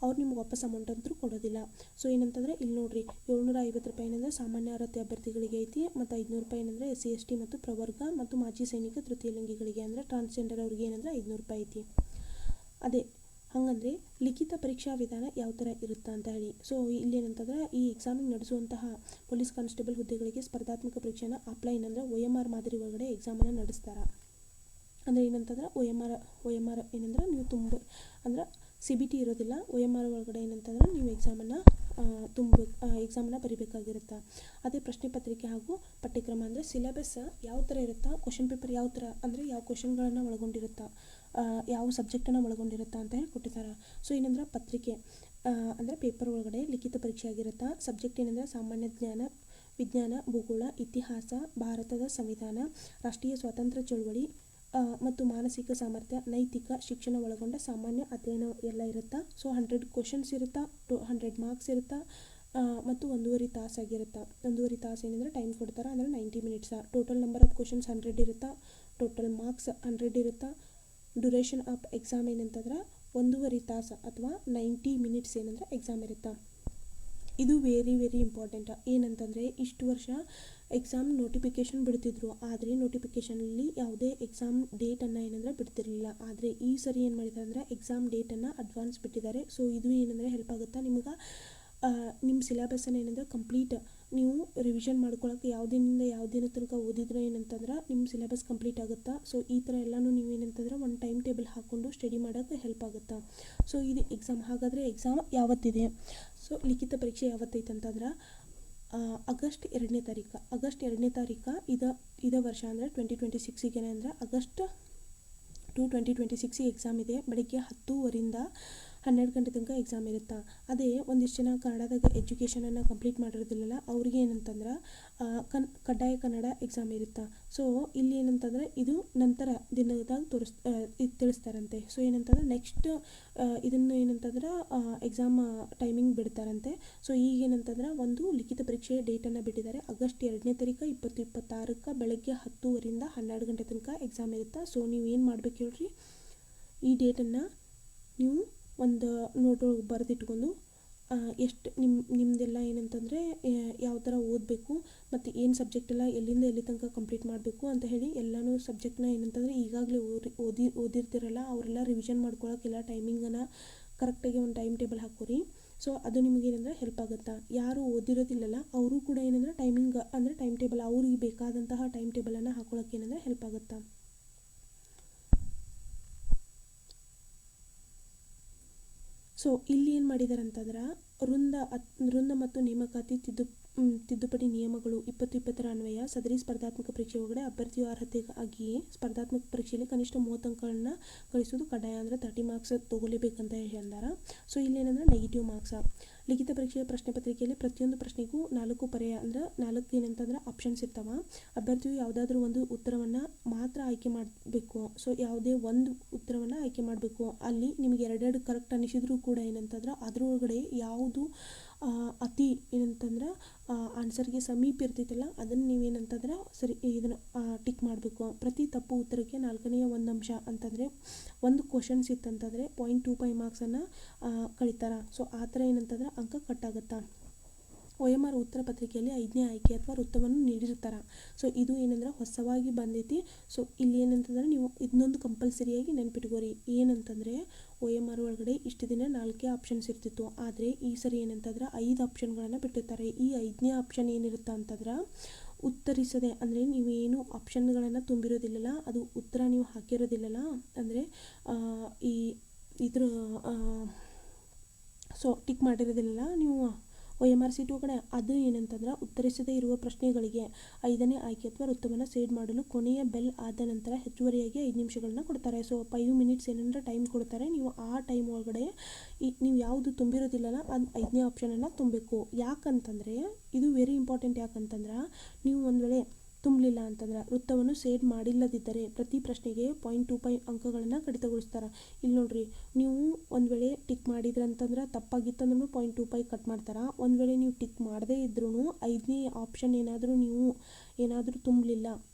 [SPEAKER 1] ಅವ್ರು ನಿಮ್ಗೆ ವಾಪಸ್ ಅಮೌಂಟ್ ಅಂತೂ ಕೊಡೋದಿಲ್ಲ. ಸೊ ಏನಂತಂದರೆ ಇಲ್ಲಿ ನೋಡಿರಿ 750 ರೂಪಾಯಿ ಏನಂದರೆ ಸಾಮಾನ್ಯ ಅರ್ಹತೆ ಅಭ್ಯರ್ಥಿಗಳಿಗೆ ಐತಿ ಮತ್ತು 500 ರೂಪಾಯಿ ಏನಂದರೆ SC ST ಮತ್ತು ಪ್ರವರ್ಗ ಮತ್ತು ಮಾಜಿ ಸೈನಿಕ ತೃತೀಯ ಲಿಂಗಿಗಳಿಗೆ ಅಂದರೆ ಟ್ರಾನ್ಸ್ಜೆಂಡರ್ ಅವ್ರಿಗೆ ಏನಂದರೆ 500 ರೂಪಾಯಿ ಐತಿ. ಅದೇ ಹಾಗಂದರೆ ಲಿಖಿತ ಪರೀಕ್ಷಾ ವಿಧಾನ ಯಾವ ಥರ ಇರುತ್ತಾ ಅಂತ ಹೇಳಿ. ಸೊ ಇಲ್ಲಿ ಏನಂತಂದ್ರೆ ಈ ಎಕ್ಸಾಮಿಗೆ ನಡೆಸುವಂತಹ ಪೊಲೀಸ್ ಕಾನ್ಸ್ಟೇಬಲ್ ಹುದ್ದೆಗಳಿಗೆ ಸ್ಪರ್ಧಾತ್ಮಕ ಪರೀಕ್ಷೆನ ಆಫ್ಲೈನ್ ಅಂದರೆ OMR ಮಾದರಿ ಒಳಗಡೆ ಎಕ್ಸಾಮನ್ನು ನಡೆಸ್ತಾರೆ. ಅಂದರೆ ಏನಂತಂದ್ರೆ OMR ಏನಂದ್ರೆ ನೀವು ಅಂದ್ರೆ CBT ಇರೋದಿಲ್ಲ. OMR ಒಳಗಡೆ ಏನಂತಂದ್ರೆ ನೀವು ಎಕ್ಸಾಮನ್ನು ಬರೀಬೇಕಾಗಿರುತ್ತೆ. ಅದೇ ಪ್ರಶ್ನೆ ಪತ್ರಿಕೆ ಹಾಗೂ ಪಠ್ಯಕ್ರಮ ಅಂದರೆ ಸಿಲೆಬಸ್ ಯಾವ ಥರ ಇರುತ್ತಾ, ಕ್ವಶನ್ ಪೇಪರ್ ಯಾವ ಥರ ಅಂದರೆ ಯಾವ ಕ್ವಶನ್ಗಳನ್ನು ಒಳಗೊಂಡಿರುತ್ತಾ, ಯಾವ ಸಬ್ಜೆಕ್ಟನ್ನು ಒಳಗೊಂಡಿರುತ್ತಾ ಅಂತ ಹೇಳಿ ಕೊಟ್ಟಿದ್ದಾರೆ. ಸೊ ಏನಂದ್ರೆ ಪತ್ರಿಕೆ ಅಂದರೆ ಪೇಪರ್ ಒಳಗಡೆ ಲಿಖಿತ ಪರೀಕ್ಷೆ ಆಗಿರುತ್ತಾ. ಸಬ್ಜೆಕ್ಟ್ ಏನಂದರೆ ಸಾಮಾನ್ಯ ಜ್ಞಾನ, ವಿಜ್ಞಾನ, ಭೂಗೋಳ, ಇತಿಹಾಸ, ಭಾರತದ ಸಂವಿಧಾನ, ರಾಷ್ಟ್ರೀಯ ಸ್ವಾತಂತ್ರ್ಯ ಚಳವಳಿ ಮತ್ತು ಮಾನಸಿಕ ಸಾಮರ್ಥ್ಯ, ನೈತಿಕ ಶಿಕ್ಷಣ ಒಳಗೊಂಡ ಸಾಮಾನ್ಯ ಅಧ್ಯಯನ ಎಲ್ಲ ಇರುತ್ತಾ. ಸೊ 100 ಕ್ವಶನ್ಸ್ ಇರುತ್ತಾ, 100 ಮಾರ್ಕ್ಸ್ ಇರುತ್ತಾ. ಮತ್ತು 1.5 ತಾಸು ಆಗಿರುತ್ತೆ. 1.5 ತಾಸು ಏನಂದರೆ ಟೈಮ್ ಕೊಡ್ತಾರೆ, ಅಂದರೆ 90 minutes. Total number of questions 100 ಇರುತ್ತೆ, ಟೋಟಲ್ ಮಾರ್ಕ್ಸ್ 100 ಇರುತ್ತೆ. ಡ್ಯೂರೇಷನ್ ಆಫ್ ಎಕ್ಸಾಮ್ ಏನಂತಂದ್ರೆ 1.5 ತಾಸು ಅಥವಾ 90 ಮಿನಿಟ್ಸ್ ಏನಂದ್ರೆ ಎಕ್ಸಾಮ್ ಇರುತ್ತೆ. ಇದು ವೆರಿ ಇಂಪಾರ್ಟೆಂಟ್. ಏನಂತಂದರೆ ಇಷ್ಟು ವರ್ಷ ಎಕ್ಸಾಮ್ ನೋಟಿಫಿಕೇಷನ್ ಬಿಡ್ತಿದ್ರು, ಆದರೆ ನೋಟಿಫಿಕೇಷನಲ್ಲಿ ಯಾವುದೇ ಎಕ್ಸಾಮ್ ಡೇಟನ್ನು ಏನಂದರೆ ಬಿಡ್ತಿರಲಿಲ್ಲ. ಆದರೆ ಈ ಸರಿ ಏನು ಮಾಡಿದ್ದಾರೆ ಅಂದರೆ ಎಕ್ಸಾಮ್ ಡೇಟನ್ನು ಅಡ್ವಾನ್ಸ್ ಬಿಟ್ಟಿದ್ದಾರೆ. ಸೊ ಇದು ಏನಂದರೆ ಹೆಲ್ಪ್ ಆಗುತ್ತೆ ನಿಮ್ಗೆ. ನಿಮ್ಮ ಸಿಲೆಬಸ್ಸನ್ನು ಏನಂದರೆ ಕಂಪ್ಲೀಟ್ ನೀವು ರಿವಿಷನ್ ಮಾಡ್ಕೊಳ್ಳೋಕೆ ಯಾವುದಿನಿಂದ ಯಾವ ದಿನ ತನಕ ಓದಿದ್ರೆ ಏನಂತಂದ್ರೆ ನಿಮ್ಮ ಸಿಲೆಬಸ್ ಕಂಪ್ಲೀಟ್ ಆಗುತ್ತಾ. ಸೊ ಈ ಥರ ಎಲ್ಲನೂ ನೀವೇನಂತಂದ್ರೆ ಒಂದು ಟೈಮ್ ಟೇಬಲ್ ಹಾಕ್ಕೊಂಡು ಸ್ಟಡಿ ಮಾಡೋಕ್ಕೆ ಹೆಲ್ಪ್ ಆಗುತ್ತಾ. ಸೊ ಇದು ಎಕ್ಸಾಮ್. ಹಾಗಾದರೆ ಎಕ್ಸಾಮ್ ಯಾವತ್ತಿದೆ? ಸೊ ಲಿಖಿತ ಪರೀಕ್ಷೆ ಯಾವತ್ತೈತೆ ಅಂತಂದ್ರೆ ಆಗಸ್ಟ್ 2ನೇ ತಾರೀಕು. ಆಗಸ್ಟ್ 2ನೇ ತಾರೀಕು ಇದ ವರ್ಷ ಅಂದರೆ 2026ಗೆ ಅಂದರೆ ಆಗಸ್ಟ್ 2, 2026 ಎಕ್ಸಾಮ್ ಇದೆ. ಬೆಳಗ್ಗೆ 10:00ರಿಂದ 12 ಗಂಟೆ ತನಕ ಎಕ್ಸಾಮ್ ಇರುತ್ತೆ. ಅದೇ ಒಂದಿಷ್ಟು ಜನ ಕನ್ನಡದಾಗ ಎಜುಕೇಷನನ್ನು ಕಂಪ್ಲೀಟ್ ಮಾಡಿರೋದಿಲ್ಲಲ್ಲ ಅವ್ರಿಗೆ ಏನಂತಂದ್ರೆ ಕಡ್ಡಾಯ ಕನ್ನಡ ಎಕ್ಸಾಮ್ ಇರುತ್ತೆ. ಸೊ ಇಲ್ಲಿ ಏನಂತಂದರೆ ಇದು ನಂತರ ದಿನದಾಗ ಇದು ತಿಳಿಸ್ತಾರಂತೆ. ಸೊ ಏನಂತಂದ್ರೆ ನೆಕ್ಸ್ಟ್ ಇದನ್ನು ಏನಂತಂದ್ರೆ ಎಕ್ಸಾಮ್ ಟೈಮಿಂಗ್ ಬಿಡ್ತಾರಂತೆ. ಸೊ ಈಗೇನಂತಂದ್ರೆ ಒಂದು ಲಿಖಿತ ಪರೀಕ್ಷೆ ಡೇಟನ್ನು ಬಿಟ್ಟಿದ್ದಾರೆ. ಆಗಸ್ಟ್ 2ನೇ ತಾರೀಕು 2026 ಬೆಳಗ್ಗೆ 10:00ರಿಂದ 12 ಗಂಟೆ ತನಕ ಎಕ್ಸಾಮ್ ಇರುತ್ತೆ. ಸೊ ನೀವು ಏನು ಮಾಡ್ಬೇಕು ಹೇಳ್ರಿ, ಈ ಡೇಟನ್ನು ನೀವು ಒಂದು ನೋಟೊಳಗೆ ಬರೆದಿಟ್ಕೊಂಡು ಎಷ್ಟು ನಿಮ್ಮದೆಲ್ಲ ಏನಂತಂದರೆ ಯಾವ ಥರ ಓದಬೇಕು ಮತ್ತು ಏನು ಸಬ್ಜೆಕ್ಟೆಲ್ಲ ಎಲ್ಲಿಂದ ಎಲ್ಲಿ ತನಕ ಕಂಪ್ಲೀಟ್ ಮಾಡಬೇಕು ಅಂತ ಹೇಳಿ ಎಲ್ಲನೂ ಸಬ್ಜೆಕ್ಟ್ನ ಏನಂತಂದರೆ ಈಗಾಗಲೇ ಓದಿರ್ತಿರಲ್ಲ ಅವರೆಲ್ಲ ರಿವಿಷನ್ ಮಾಡ್ಕೊಳ್ಳೋಕ್ಕೆಲ್ಲ ಟೈಮಿಂಗನ್ನು ಕರೆಕ್ಟಾಗಿ ಒಂದು ಟೈಮ್ ಟೇಬಲ್ ಹಾಕೋರಿ. ಸೊ ಅದು ನಿಮಗೇನಂದರೆ ಹೆಲ್ಪ್ ಆಗುತ್ತಾ. ಯಾರು ಓದಿರೋದಿಲ್ಲಲ್ಲ ಅವರು ಕೂಡ ಏನಂದರೆ ಟೈಮಿಂಗ್ ಅಂದರೆ ಟೈಮ್ ಟೇಬಲ್ ಅವ್ರಿಗೆ ಬೇಕಾದಂತಹ ಟೈಮ್ ಟೇಬಲನ್ನು ಹಾಕೊಳ್ಳೋಕೆ ಏನಂದರೆ ಹೆಲ್ಪ್ ಆಗುತ್ತಾ. ಸೊ ಇಲ್ಲಿ ಏನು ಮಾಡಿದ್ದಾರೆ ಅಂತಂದ್ರೆ ವೃಂದ ಮತ್ತು ನೇಮಕಾತಿ ತಿದ್ದುಪಡಿ ನಿಯಮಗಳು 2020 ಅನ್ವಯ ಸದರಿ ಸ್ಪರ್ಧಾತ್ಮಕ ಪರೀಕ್ಷೆ ಒಳಗಡೆ ಅಭ್ಯರ್ಥಿಯು ಅರ್ಹತೆಗಾಗಿ ಸ್ಪರ್ಧಾತ್ಮಕ ಪರೀಕ್ಷೆಯಲ್ಲಿ ಕನಿಷ್ಠ 30 ಅಂಕಗಳನ್ನು ಗಳಿಸೋದು ಕಡ್ಡಾಯ, ಅಂದರೆ 30 ಮಾರ್ಕ್ಸ್ ತೊಗೊಲೇಬೇಕಂತ ಹೇಳಿ ಅಂದಾರ. ಸೊ ಇಲ್ಲೇನಂದ್ರೆ ನೆಗೆಟಿವ್ ಮಾರ್ಕ್ಸ್. ಲಿಖಿತ ಪರೀಕ್ಷೆಯ ಪ್ರಶ್ನೆ ಪತ್ರಿಕೆಯಲ್ಲಿ ಪ್ರತಿಯೊಂದು ಪ್ರಶ್ನೆಗೂ 4 ಪರ್ಯಾಯ ಅಂದರೆ 4 ಏನಂತಂದ್ರೆ ಆಪ್ಷನ್ಸ್ ಇರ್ತಾವೆ. ಅಭ್ಯರ್ಥಿಯು ಯಾವುದಾದ್ರೂ ಒಂದು ಉತ್ತರವನ್ನು ಮಾತ್ರ ಆಯ್ಕೆ ಮಾಡಬೇಕು. ಸೊ ಯಾವುದೇ ಒಂದು ಉತ್ತರವನ್ನು ಆಯ್ಕೆ ಮಾಡಬೇಕು. ಅಲ್ಲಿ ನಿಮಗೆ 2 ಕರೆಕ್ಟ್ ಅನಿಸಿದ್ರು ಕೂಡ ಏನಂತಂದ್ರೆ ಅದರೊಳಗಡೆ ಯಾವುದು ಅತಿ ಏನಂತಂದ್ರೆ ಆನ್ಸರ್ಗೆ ಸಮೀಪ ಇರ್ತೈತಲ್ಲ ಅದನ್ನು ನೀವೇನಂತಂದ್ರೆ ಸರಿ ಇದನ್ನು ಟಿಕ್ ಮಾಡಬೇಕು. ಪ್ರತಿ ತಪ್ಪು ಉತ್ತರಕ್ಕೆ 4ನೇ 1 ಅಂಶ ಅಂತಂದರೆ ಒಂದು ಕ್ವಶನ್ಸ್ ಇತ್ತಂತಂದರೆ 0.25 ಮಾರ್ಕ್ಸನ್ನು ಕಳಿತಾರೆ. ಸೊ ಆ ಥರ ಏನಂತಂದ್ರೆ ಅಂಕ ಕಟ್ಟಾಗುತ್ತಾ. OMR ಉತ್ತರ ಪತ್ರಿಕೆಯಲ್ಲಿ 5ನೇ ಆಯ್ಕೆ ಅಥವಾ ವೃತ್ತವನ್ನು ನೀಡಿರ್ತಾರೆ. ಸೊ ಇದು ಏನಂದ್ರೆ ಹೊಸವಾಗಿ ಬಂದೈತಿ. ಸೊ ಇಲ್ಲಿ ಏನಂತಂದ್ರೆ ನೀವು ಇದನ್ನೊಂದು ಕಂಪಲ್ಸರಿಯಾಗಿ ನೆನ್ಪಿಟ್ಕೋರಿ. ಏನಂತಂದರೆ OMR ಒಳಗಡೆ ಇಷ್ಟು ದಿನ 4 ಆಪ್ಷನ್ಸ್ ಇರ್ತಿತ್ತು, ಆದರೆ ಈ ಸರಿ ಏನಂತಂದ್ರೆ 5 ಆಪ್ಷನ್ಗಳನ್ನು ಬಿಟ್ಟಿರ್ತಾರೆ. ಈ 5ನೇ ಆಪ್ಷನ್ ಏನಿರುತ್ತೆ ಅಂತಂದ್ರೆ ಉತ್ತರಿಸದೆ, ಅಂದರೆ ನೀವೇನು ಆಪ್ಷನ್ಗಳನ್ನು ತುಂಬಿರೋದಿಲ್ಲಲ್ಲ, ಅದು ಉತ್ತರ ನೀವು ಹಾಕಿರೋದಿಲ್ಲಲ್ಲ, ಅಂದರೆ ಈ ಇದ್ರ ಸೊ ಟಿಕ್ ಮಾಡಿರೋದಿಲ್ಲ ನೀವು OMR ಸೀಟ್ ಒಳಗಡೆ, ಅದು ಏನಂತಂದ್ರೆ ಉತ್ತರಿಸದೇ ಇರುವ ಪ್ರಶ್ನೆಗಳಿಗೆ 5ನೇ ಆಯ್ಕೆ ಅಥವಾ ವೃತ್ತವನ್ನು ಸೇಡ್ ಮಾಡಲು ಕೊನೆಯ ಬೆಲ್ ಆದ ನಂತರ ಹೆಚ್ಚುವರಿಯಾಗಿ 5 ನಿಮಿಷಗಳನ್ನ ಕೊಡ್ತಾರೆ. ಸೊ 5 ಮಿನಿಟ್ಸ್ ಏನಂದ್ರೆ ಟೈಮ್ ಕೊಡ್ತಾರೆ. ನೀವು ಆ ಟೈಮ್ ಒಳಗಡೆ ನೀವು ಯಾವುದು ತುಂಬಿರೋದಿಲ್ಲಲ್ಲ ಅದು 5ನೇ ಆಪ್ಷನನ್ನು ತುಂಬಬೇಕು. ಯಾಕಂತಂದರೆ ಇದು ವೆರಿ ಇಂಪಾರ್ಟೆಂಟ್. ಯಾಕಂತಂದ್ರೆ ನೀವು ಒಂದು ವೇಳೆ ತುಂಬಲಿಲ್ಲ ಅಂತಂದ್ರೆ ವೃತ್ತವನ್ನು ಸೇಡ್ ಮಾಡಿಲ್ಲದಿದ್ದರೆ ಪ್ರತಿ ಪ್ರಶ್ನೆಗೆ 0.25 ಅಂಕಗಳನ್ನು ಕಡಿತಗೊಳಿಸ್ತಾರೆ. ಇಲ್ಲಿ ನೋಡ್ರಿ, ನೀವು ಒಂದು ವೇಳೆ ಟಿಕ್ ಮಾಡಿದ್ರೆ ಅಂತಂದ್ರೆ ತಪ್ಪಾಗಿತ್ತಂದ್ರೂ 0.25 ಕಟ್ ಮಾಡ್ತಾರೆ. ಒಂದು ವೇಳೆ ನೀವು ಟಿಕ್ ಮಾಡದೇ ಇದ್ರೂ 5ನೇ ಆಪ್ಷನ್ ಏನಾದರೂ ತುಂಬಲಿಲ್ಲ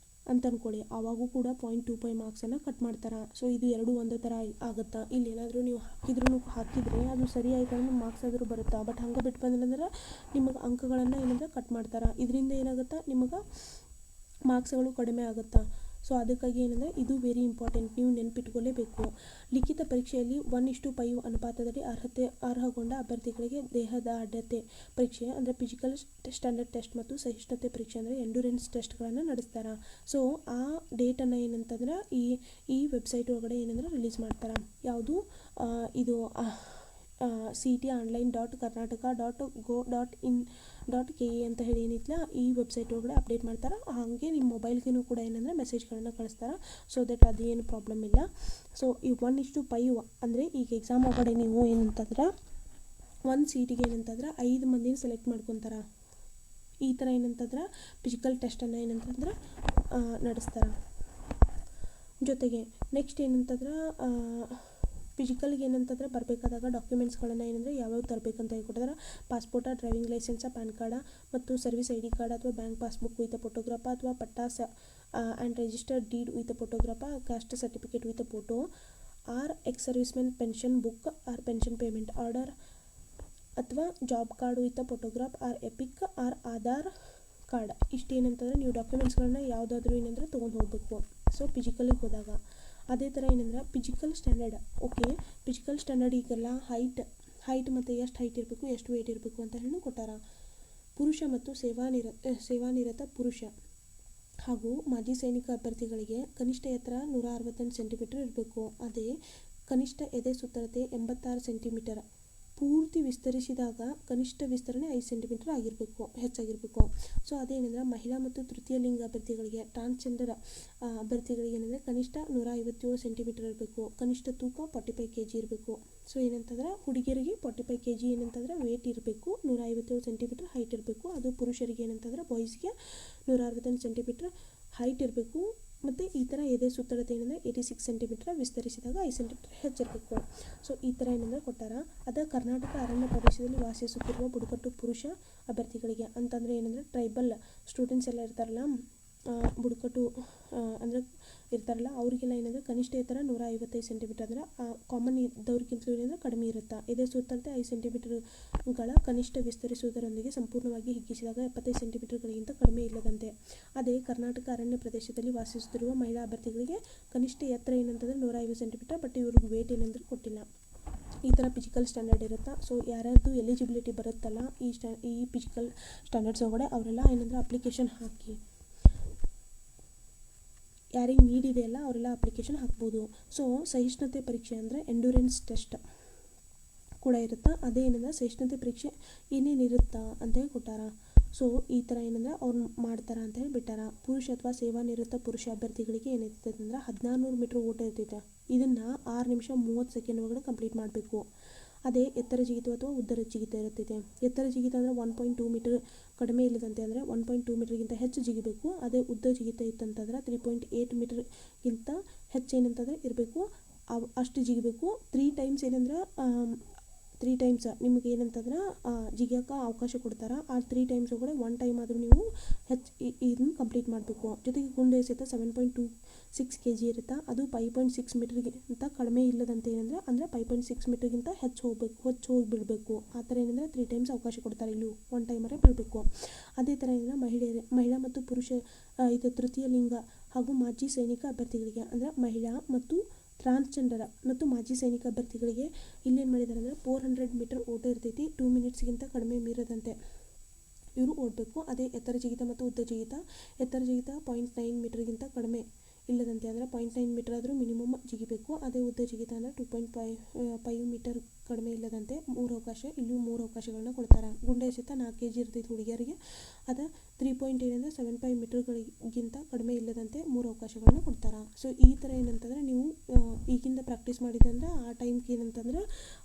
[SPEAKER 1] ಅಂತ ಅಂದ್ಕೊಳ್ಳಿ, ಆವಾಗೂ ಕೂಡ 0.25 ಮಾರ್ಕ್ಸನ್ನು ಕಟ್ ಮಾಡ್ತಾರೆ. ಸೊ ಇದು ಎರಡು ಒಂದೇ ಥರ ಆಗುತ್ತಾ. ಇಲ್ಲಿ ಏನಾದರೂ ನೀವು ಹಾಕಿದರೆ ಅದು ಸರಿ ಆಯ್ತು ಅಂದ್ರೆ ಮಾರ್ಕ್ಸ್ ಆದರೂ ಬರುತ್ತಾ. ಬಟ್ ಹಂಗೆ ಬಿಟ್ಟು ಬಂದ್ರೆ ನಿಮಗೆ ಅಂಕಗಳನ್ನು ಏನಂದ್ರೆ ಕಟ್ ಮಾಡ್ತಾರೆ. ಇದರಿಂದ ಏನಾಗುತ್ತಾ, ನಿಮಗೆ ಮಾರ್ಕ್ಸ್ಗಳು ಕಡಿಮೆ ಆಗುತ್ತಾ. ಸೊ ಅದಕ್ಕಾಗಿ ಏನಂದರೆ ಇದು ವೆರಿ ಇಂಪಾರ್ಟೆಂಟ್, ನೀವು ನೆನಪಿಟ್ಕೊಳ್ಳೇಬೇಕು. ಲಿಖಿತ ಪರೀಕ್ಷೆಯಲ್ಲಿ 1:5 ಅನುಪಾತದಲ್ಲಿ ಅರ್ಹಗೊಂಡ ಅಭ್ಯರ್ಥಿಗಳಿಗೆ ದೇಹದಾಢ್ಯತೆ ಪರೀಕ್ಷೆ ಅಂದರೆ ಫಿಸಿಕಲ್ ಸ್ಟ್ಯಾಂಡರ್ಡ್ ಟೆಸ್ಟ್ ಮತ್ತು ಸಹಿಷ್ಣುತೆ ಪರೀಕ್ಷೆ ಅಂದರೆ ಎಂಡ್ಯೂರೆನ್ಸ್ ಟೆಸ್ಟ್ಗಳನ್ನು ನಡೆಸ್ತಾರೆ. ಸೊ ಆ ಡೇಟನ್ನು ಏನಂತಂದ್ರೆ ಈ ವೆಬ್ಸೈಟ್ ಒಳಗಡೆ ಏನಂದ್ರೆ ರಿಲೀಸ್ ಮಾಡ್ತಾರೆ. ಯಾವುದು ಇದು CET.Karnataka.go.in.ke ಅಂತ ಹೇಳಿ ಏನಿತ್ತಲ್ಲ ಈ ವೆಬ್ಸೈಟ್ ಒಳಗಡೆ ಅಪ್ಡೇಟ್ ಮಾಡ್ತಾರೆ. ಹಾಗೆ ನಿಮ್ಮ ಮೊಬೈಲ್ಗೂ ಕೂಡ ಏನಂದರೆ ಮೆಸೇಜ್ಗಳನ್ನು ಕಳಿಸ್ತಾರೆ. ಸೊ ದಟ್ ಅದೇನು ಪ್ರಾಬ್ಲಮ್ ಇಲ್ಲ. ಸೊ ಈ 1:5 ಅಂದರೆ ಈಗ ಎಕ್ಸಾಮ್ ಒಳಗಡೆ ನೀವು ಏನಂತಂದ್ರೆ ಒಂದು ಸೀಟಿಗೆ ಏನಂತಂದ್ರೆ 5 ಮಂದಿನ ಸೆಲೆಕ್ಟ್ ಮಾಡ್ಕೊತಾರೆ. ಈ ಥರ ಏನಂತಂದ್ರೆ ಫಿಸಿಕಲ್ ಟೆಸ್ಟನ್ನು ಏನಂತಂದ್ರೆ ನಡೆಸ್ತಾರೆ. ಜೊತೆಗೆ ನೆಕ್ಸ್ಟ್ ಏನಂತಂದ್ರೆ ಫಿಸಿಕಲ್ಗೆ ಏನಂತಂದರೆ ಬರಬೇಕಾದಾಗ ಡಾಕ್ಯುಮೆಂಟ್ಸ್ಗಳನ್ನು ಏನಂದರೆ ಯಾವ್ಯಾವ ತರಬೇಕಂತ ಹೇಳ್ಕೊಟ್ಟಿದ್ದಾರೆ. Passport, driving licence, pan card ಮತ್ತು ಸರ್ವಿಸ್ ID ಕಾರ್ಡ್ ಅಥವಾ ಬ್ಯಾಂಕ್ ಪಾಸ್ಬುಕ್ ವಿತ್ ಫೋಟೋಗ್ರಾಫ ಅಥವಾ ಪಟ್ಟಾಸ and registered deed with photograph, caste certificate with photo or ex servicemen pension book or pension payment order ಅಥವಾ job card with photograph or EPIC or Aadhaar card. ಇಷ್ಟು ಏನಂತಂದರೆ ನೀವು ಡಾಕ್ಯುಮೆಂಟ್ಸ್ಗಳನ್ನ ಯಾವುದಾದ್ರೂ ಏನಂದರೆ ತೊಗೊಂಡು ಹೋಗಬೇಕು. ಸೊ ಫಿಸಿಕಲಿಗೆ ಹೋದಾಗ ಅದೇ ಥರ ಏನಂದ್ರೆ physical standard. Okay, physical standard ಈಗೆಲ್ಲ ಹೈಟ್ ಮತ್ತು ಎಷ್ಟು ಹೈಟ್ ಇರಬೇಕು, ಎಷ್ಟು ವೆಯ್ಟ್ ಇರಬೇಕು ಅಂತ ಹೇಳಿ ಕೊಟ್ಟಾರ. ಪುರುಷ ಮತ್ತು ಸೇವಾನಿರತ ಪುರುಷ ಹಾಗೂ ಮಾಜಿ ಸೈನಿಕ ಅಭ್ಯರ್ಥಿಗಳಿಗೆ ಕನಿಷ್ಠ ಎತ್ತರ 168 ಸೆಂಟಿಮೀಟರ್ ಇರಬೇಕು. ಅದೇ ಕನಿಷ್ಠ ಎದೆ ಸುತ್ತಳತೆ 86 ಸೆಂಟಿಮೀಟರ್. ಪೂರ್ತಿ ವಿಸ್ತರಿಸಿದಾಗ ಕನಿಷ್ಠ ವಿಸ್ತರಣೆ 5 ಸೆಂಟಿಮೀಟರ್ ಹೆಚ್ಚಾಗಿರಬೇಕು. ಸೊ ಅದೇನೆಂದರೆ ಮಹಿಳಾ ಮತ್ತು ತೃತೀಯ ಲಿಂಗ ಅಭ್ಯರ್ಥಿಗಳಿಗೆ, ಟ್ರಾನ್ಸ್ಜೆಂಡರ್ ಅಭ್ಯರ್ಥಿಗಳಿಗೆ ಏನಂದರೆ ಕನಿಷ್ಠ 157 ಸೆಂಟಿಮೀಟರ್ ಇರಬೇಕು. ಕನಿಷ್ಠ ತೂಕ 45 kg ಇರಬೇಕು. ಸೊ ಏನಂತಂದ್ರೆ ಹುಡುಗಿಯರಿಗೆ 45 kg ಏನಂತಂದ್ರೆ ವೇಟ್ ಇರಬೇಕು, 157 ಸೆಂಟಿಮೀಟರ್ ಹೈಟ್ ಇರಬೇಕು. ಅದು ಪುರುಷರಿಗೆ ಏನಂತಂದ್ರೆ ಬಾಯ್ಸ್ಗೆ 168 ಸೆಂಟಿಮೀಟರ್ ಹೈಟ್ ಇರಬೇಕು. ಮತ್ತು ಈ ಥರ ಎದೆ ಸುತ್ತಳತೆ ಏನಂದರೆ 86 ಸೆಂಟಿಮೀಟರ್, ವಿಸ್ತರಿಸಿದಾಗ 5 ಸೆಂಟಿಮೀಟರ್ ಹೆಚ್ಚಿರಬೇಕು. ಸೊ ಈ ಥರ ಏನಂದರೆ ಕೊಟ್ಟಾರ. ಅದ ಕರ್ನಾಟಕ ಅರಣ್ಯ ಪ್ರದೇಶದಲ್ಲಿ ವಾಸಿಸುತ್ತಿರುವ ಬುಡಕಟ್ಟು ಪುರುಷ ಅಭ್ಯರ್ಥಿಗಳಿಗೆ ಅಂತಂದರೆ ಏನಂದರೆ ಟ್ರೈಬಲ್ ಸ್ಟೂಡೆಂಟ್ಸ್ ಎಲ್ಲ ಇರ್ತಾರಲ್ಲ, ಬುಡಕಟ್ಟು ಅಂದರೆ ಇರ್ತಾರಲ್ಲ, ಅವರಿಗೆಲ್ಲ ಏನಂದರೆ ಕನಿಷ್ಠ ಎತ್ತರ 155 ಸೆಂಟಿಮೀಟರ್ ಅಂದರೆ ಕಾಮನ್ ಇದ್ದವ್ರಿಗಿಂತಲೂ ಏನಂದರೆ ಕಡಿಮೆ ಇರುತ್ತೆ. ಇದೇ ಸುತ್ತಳತೆ 5 ಸೆಂಟಿಮೀಟರ್ಗಳ ಕನಿಷ್ಠ ವಿಸ್ತರಿಸುವುದರೊಂದಿಗೆ ಸಂಪೂರ್ಣವಾಗಿ ಹಿಗ್ಗಿಸಿದಾಗ 75 ಸೆಂಟಿಮೀಟರ್ಗಳಿಗಿಂತ ಕಡಿಮೆ ಇಲ್ಲದಂತೆ. ಅದೇ ಕರ್ನಾಟಕ ಅರಣ್ಯ ಪ್ರದೇಶದಲ್ಲಿ ವಾಸಿಸುತ್ತಿರುವ ಮಹಿಳಾ ಅಭ್ಯರ್ಥಿಗಳಿಗೆ ಕನಿಷ್ಠ ಎತ್ತರ ಏನಂತಂದರೆ 150 ಸೆಂಟಿಮೀಟರ್, ಬಟ್ ಇವ್ರಿಗೆ ವೇಟ್ ಏನಂದ್ರೆ ಕೊಟ್ಟಿಲ್ಲ. ಈ ಥರ ಫಿಸಿಕಲ್ ಸ್ಟ್ಯಾಂಡರ್ಡ್ ಇರುತ್ತೆ. ಸೊ ಯಾರ್ಯಾರ್ದು ಎಲಿಜಿಬಿಲಿಟಿ ಬರುತ್ತಲ್ಲ ಈ ಫಿಸಿಕಲ್ ಸ್ಟ್ಯಾಂಡರ್ಡ್ಸ್ ಒಳಗಡೆ ಅವರೆಲ್ಲ ಏನಂದರೆ ಅಪ್ಲಿಕೇಶನ್ ಹಾಕಿ, ಯಾರಿಗೆ ನೀಡ್ ಇದೆಯಲ್ಲ ಅವರೆಲ್ಲ ಅಪ್ಲಿಕೇಶನ್ ಹಾಕ್ಬೋದು. ಸೊ ಸಹಿಷ್ಣುತೆ ಪರೀಕ್ಷೆ ಅಂದರೆ ಎಂಡ್ಯೂರೆನ್ಸ್ ಟೆಸ್ಟ್ ಕೂಡ ಇರುತ್ತೆ. ಅದೇ ಏನಂದ್ರೆ ಸಹಿಷ್ಣುತೆ ಪರೀಕ್ಷೆ ಏನೇನಿರುತ್ತಾ ಅಂತ ಹೇಳಿ ಕೊಟ್ಟಾರ. ಸೊ ಈ ಥರ ಏನಂದ್ರೆ ಅವ್ರು ಮಾಡ್ತಾರ ಅಂತ ಹೇಳಿ ಬಿಟ್ಟಾರ. ಪುರುಷ ಅಥವಾ ಸೇವಾನಿರತ ಪುರುಷ ಅಭ್ಯರ್ಥಿಗಳಿಗೆ ಏನಿರ್ತೈತೆ ಅಂದ್ರೆ 1400 ಮೀಟ್ರ್ ಓಟ ಇರ್ತೈತೆ. ಇದನ್ನು 6 ನಿಮಿಷ 30 ಸೆಕೆಂಡ್ ಒಳಗಡೆ ಕಂಪ್ಲೀಟ್ ಮಾಡಬೇಕು. ಅದೇ ಎತ್ತರ ಜಿಗಿತ ಅಥವಾ ಉದ್ದರ ಜಿಗಿತ ಇರುತ್ತೈತೆ. ಎತ್ತರ ಜಿಗಿತ ಅಂದರೆ 1.2 ಮೀಟರ್ ಕಡಿಮೆ ಇಲ್ಲದಂತೆ ಅಂದರೆ 1.2 ಮೀಟರ್ಗಿಂತ ಹೆಚ್ಚು ಜಿಗಿಬೇಕು. ಅದೇ ಉದ್ದ ಜಿಗಿತ ಇತ್ತಂತಂದ್ರೆ 3.8 ಮೀಟರ್ಗಿಂತ ಹೆಚ್ಚು ಏನಂತಂದರೆ ಇರಬೇಕು, ಅಷ್ಟು ಜಿಗಿಬೇಕು. 3 ಟೈಮ್ಸ್ ಏನಂದ್ರೆ 3 ಟೈಮ್ಸ್ ನಿಮ್ಗೆ ಏನಂತಂದ್ರೆ ಜಿಗಿಯೋಕೆ ಅವಕಾಶ ಕೊಡ್ತಾರೆ. ಆ 3 ಟೈಮ್ಸ್ ಒಳಗಡೆ 1 ಟೈಮ್ ಆದರೂ ನೀವು ಇದನ್ನು ಕಂಪ್ಲೀಟ್ ಮಾಡಬೇಕು. ಜೊತೆಗೆ ಗುಂಡು ಎಸೆತ 7.26 kg ಇರುತ್ತೆ. ಅದು 5.6 ಮೀಟರ್ಗಿಂತ ಕಡಿಮೆ ಇಲ್ಲದಂತೆ ಏನಂದರೆ 5.6 ಮೀಟರ್ಗಿಂತ ಹೆಚ್ಚು ಹೋಗಿ ಬಿಡಬೇಕು. ಆ ಥರ ಏನಂದರೆ 3 ಟೈಮ್ಸ್ ಅವಕಾಶ ಕೊಡ್ತಾರೆ. ಇಲ್ಲಿ 1 ಟೈಮರೇ ಬೀಳಬೇಕು. ಅದೇ ಥರ ಏನಂದರೆ ಮಹಿಳಾ ಮತ್ತು ಪುರುಷ ಇದು ತೃತೀಯ ಲಿಂಗ ಹಾಗೂ ಮಾಜಿ ಸೈನಿಕ ಅಭ್ಯರ್ಥಿಗಳಿಗೆ ಅಂದರೆ ಮಹಿಳಾ ಮತ್ತು ಟ್ರಾನ್ಸ್ಜೆಂಡರ್ ಮತ್ತು ಮಾಜಿ ಸೈನಿಕ ಅಭ್ಯರ್ಥಿಗಳಿಗೆ ಇಲ್ಲೇನು ಮಾಡಿದ್ದಾರೆ ಅಂದರೆ 400 ಮೀಟರ್ ಓಟ ಇರ್ತೈತಿ. 2 ಮಿನಿಟ್ಸ್ಗಿಂತ ಕಡಿಮೆ ಮೀರದಂತೆ ಇವರು ಓಡಬೇಕು. ಅದೇ ಎತ್ತರ ಜಿಗಿತ ಮತ್ತು ಉದ್ದ ಜಿಗಿತ, ಎತ್ತರ ಜಿಗಿತ 0.9 ಮೀಟರ್ಗಿಂತ ಕಡಿಮೆ ಇಲ್ಲದಂತೆ ಅಂದರೆ 0.9 ಮೀಟರ್ ಆದರೂ ಮಿನಿಮಮ್ ಜಿಗಿಬೇಕು. ಅದೇ ಉದ್ದ ಜಿಗಿತ ಅಂದರೆ 2.5 ಮೀಟರ್ ಕಡಿಮೆ ಇಲ್ಲದಂತೆ 3 ಅವಕಾಶ, ಇಲ್ಲೂ 3 ಅವಕಾಶಗಳನ್ನ ಕೊಡ್ತಾರೆ. ಗುಂಡು ಎಸೆತ 4 kg ಇರ್ತೈತಿ ಹುಡುಗಿಯರಿಗೆ. ಅದು 3.75 ಮೀಟರ್ಗಳಿಗಿಂತ ಕಡಿಮೆ ಇಲ್ಲದಂತೆ 3 ಅವಕಾಶಗಳನ್ನ ಕೊಡ್ತಾರೆ. ಸೊ ಈ ಥರ ಏನಂತಂದರೆ ನೀವು ಈಗಿಂದ ಪ್ರಾಕ್ಟೀಸ್ ಮಾಡಿದಂದ್ರೆ ಆ ಟೈಮ್ಗೆ ಏನಂತಂದ್ರೆ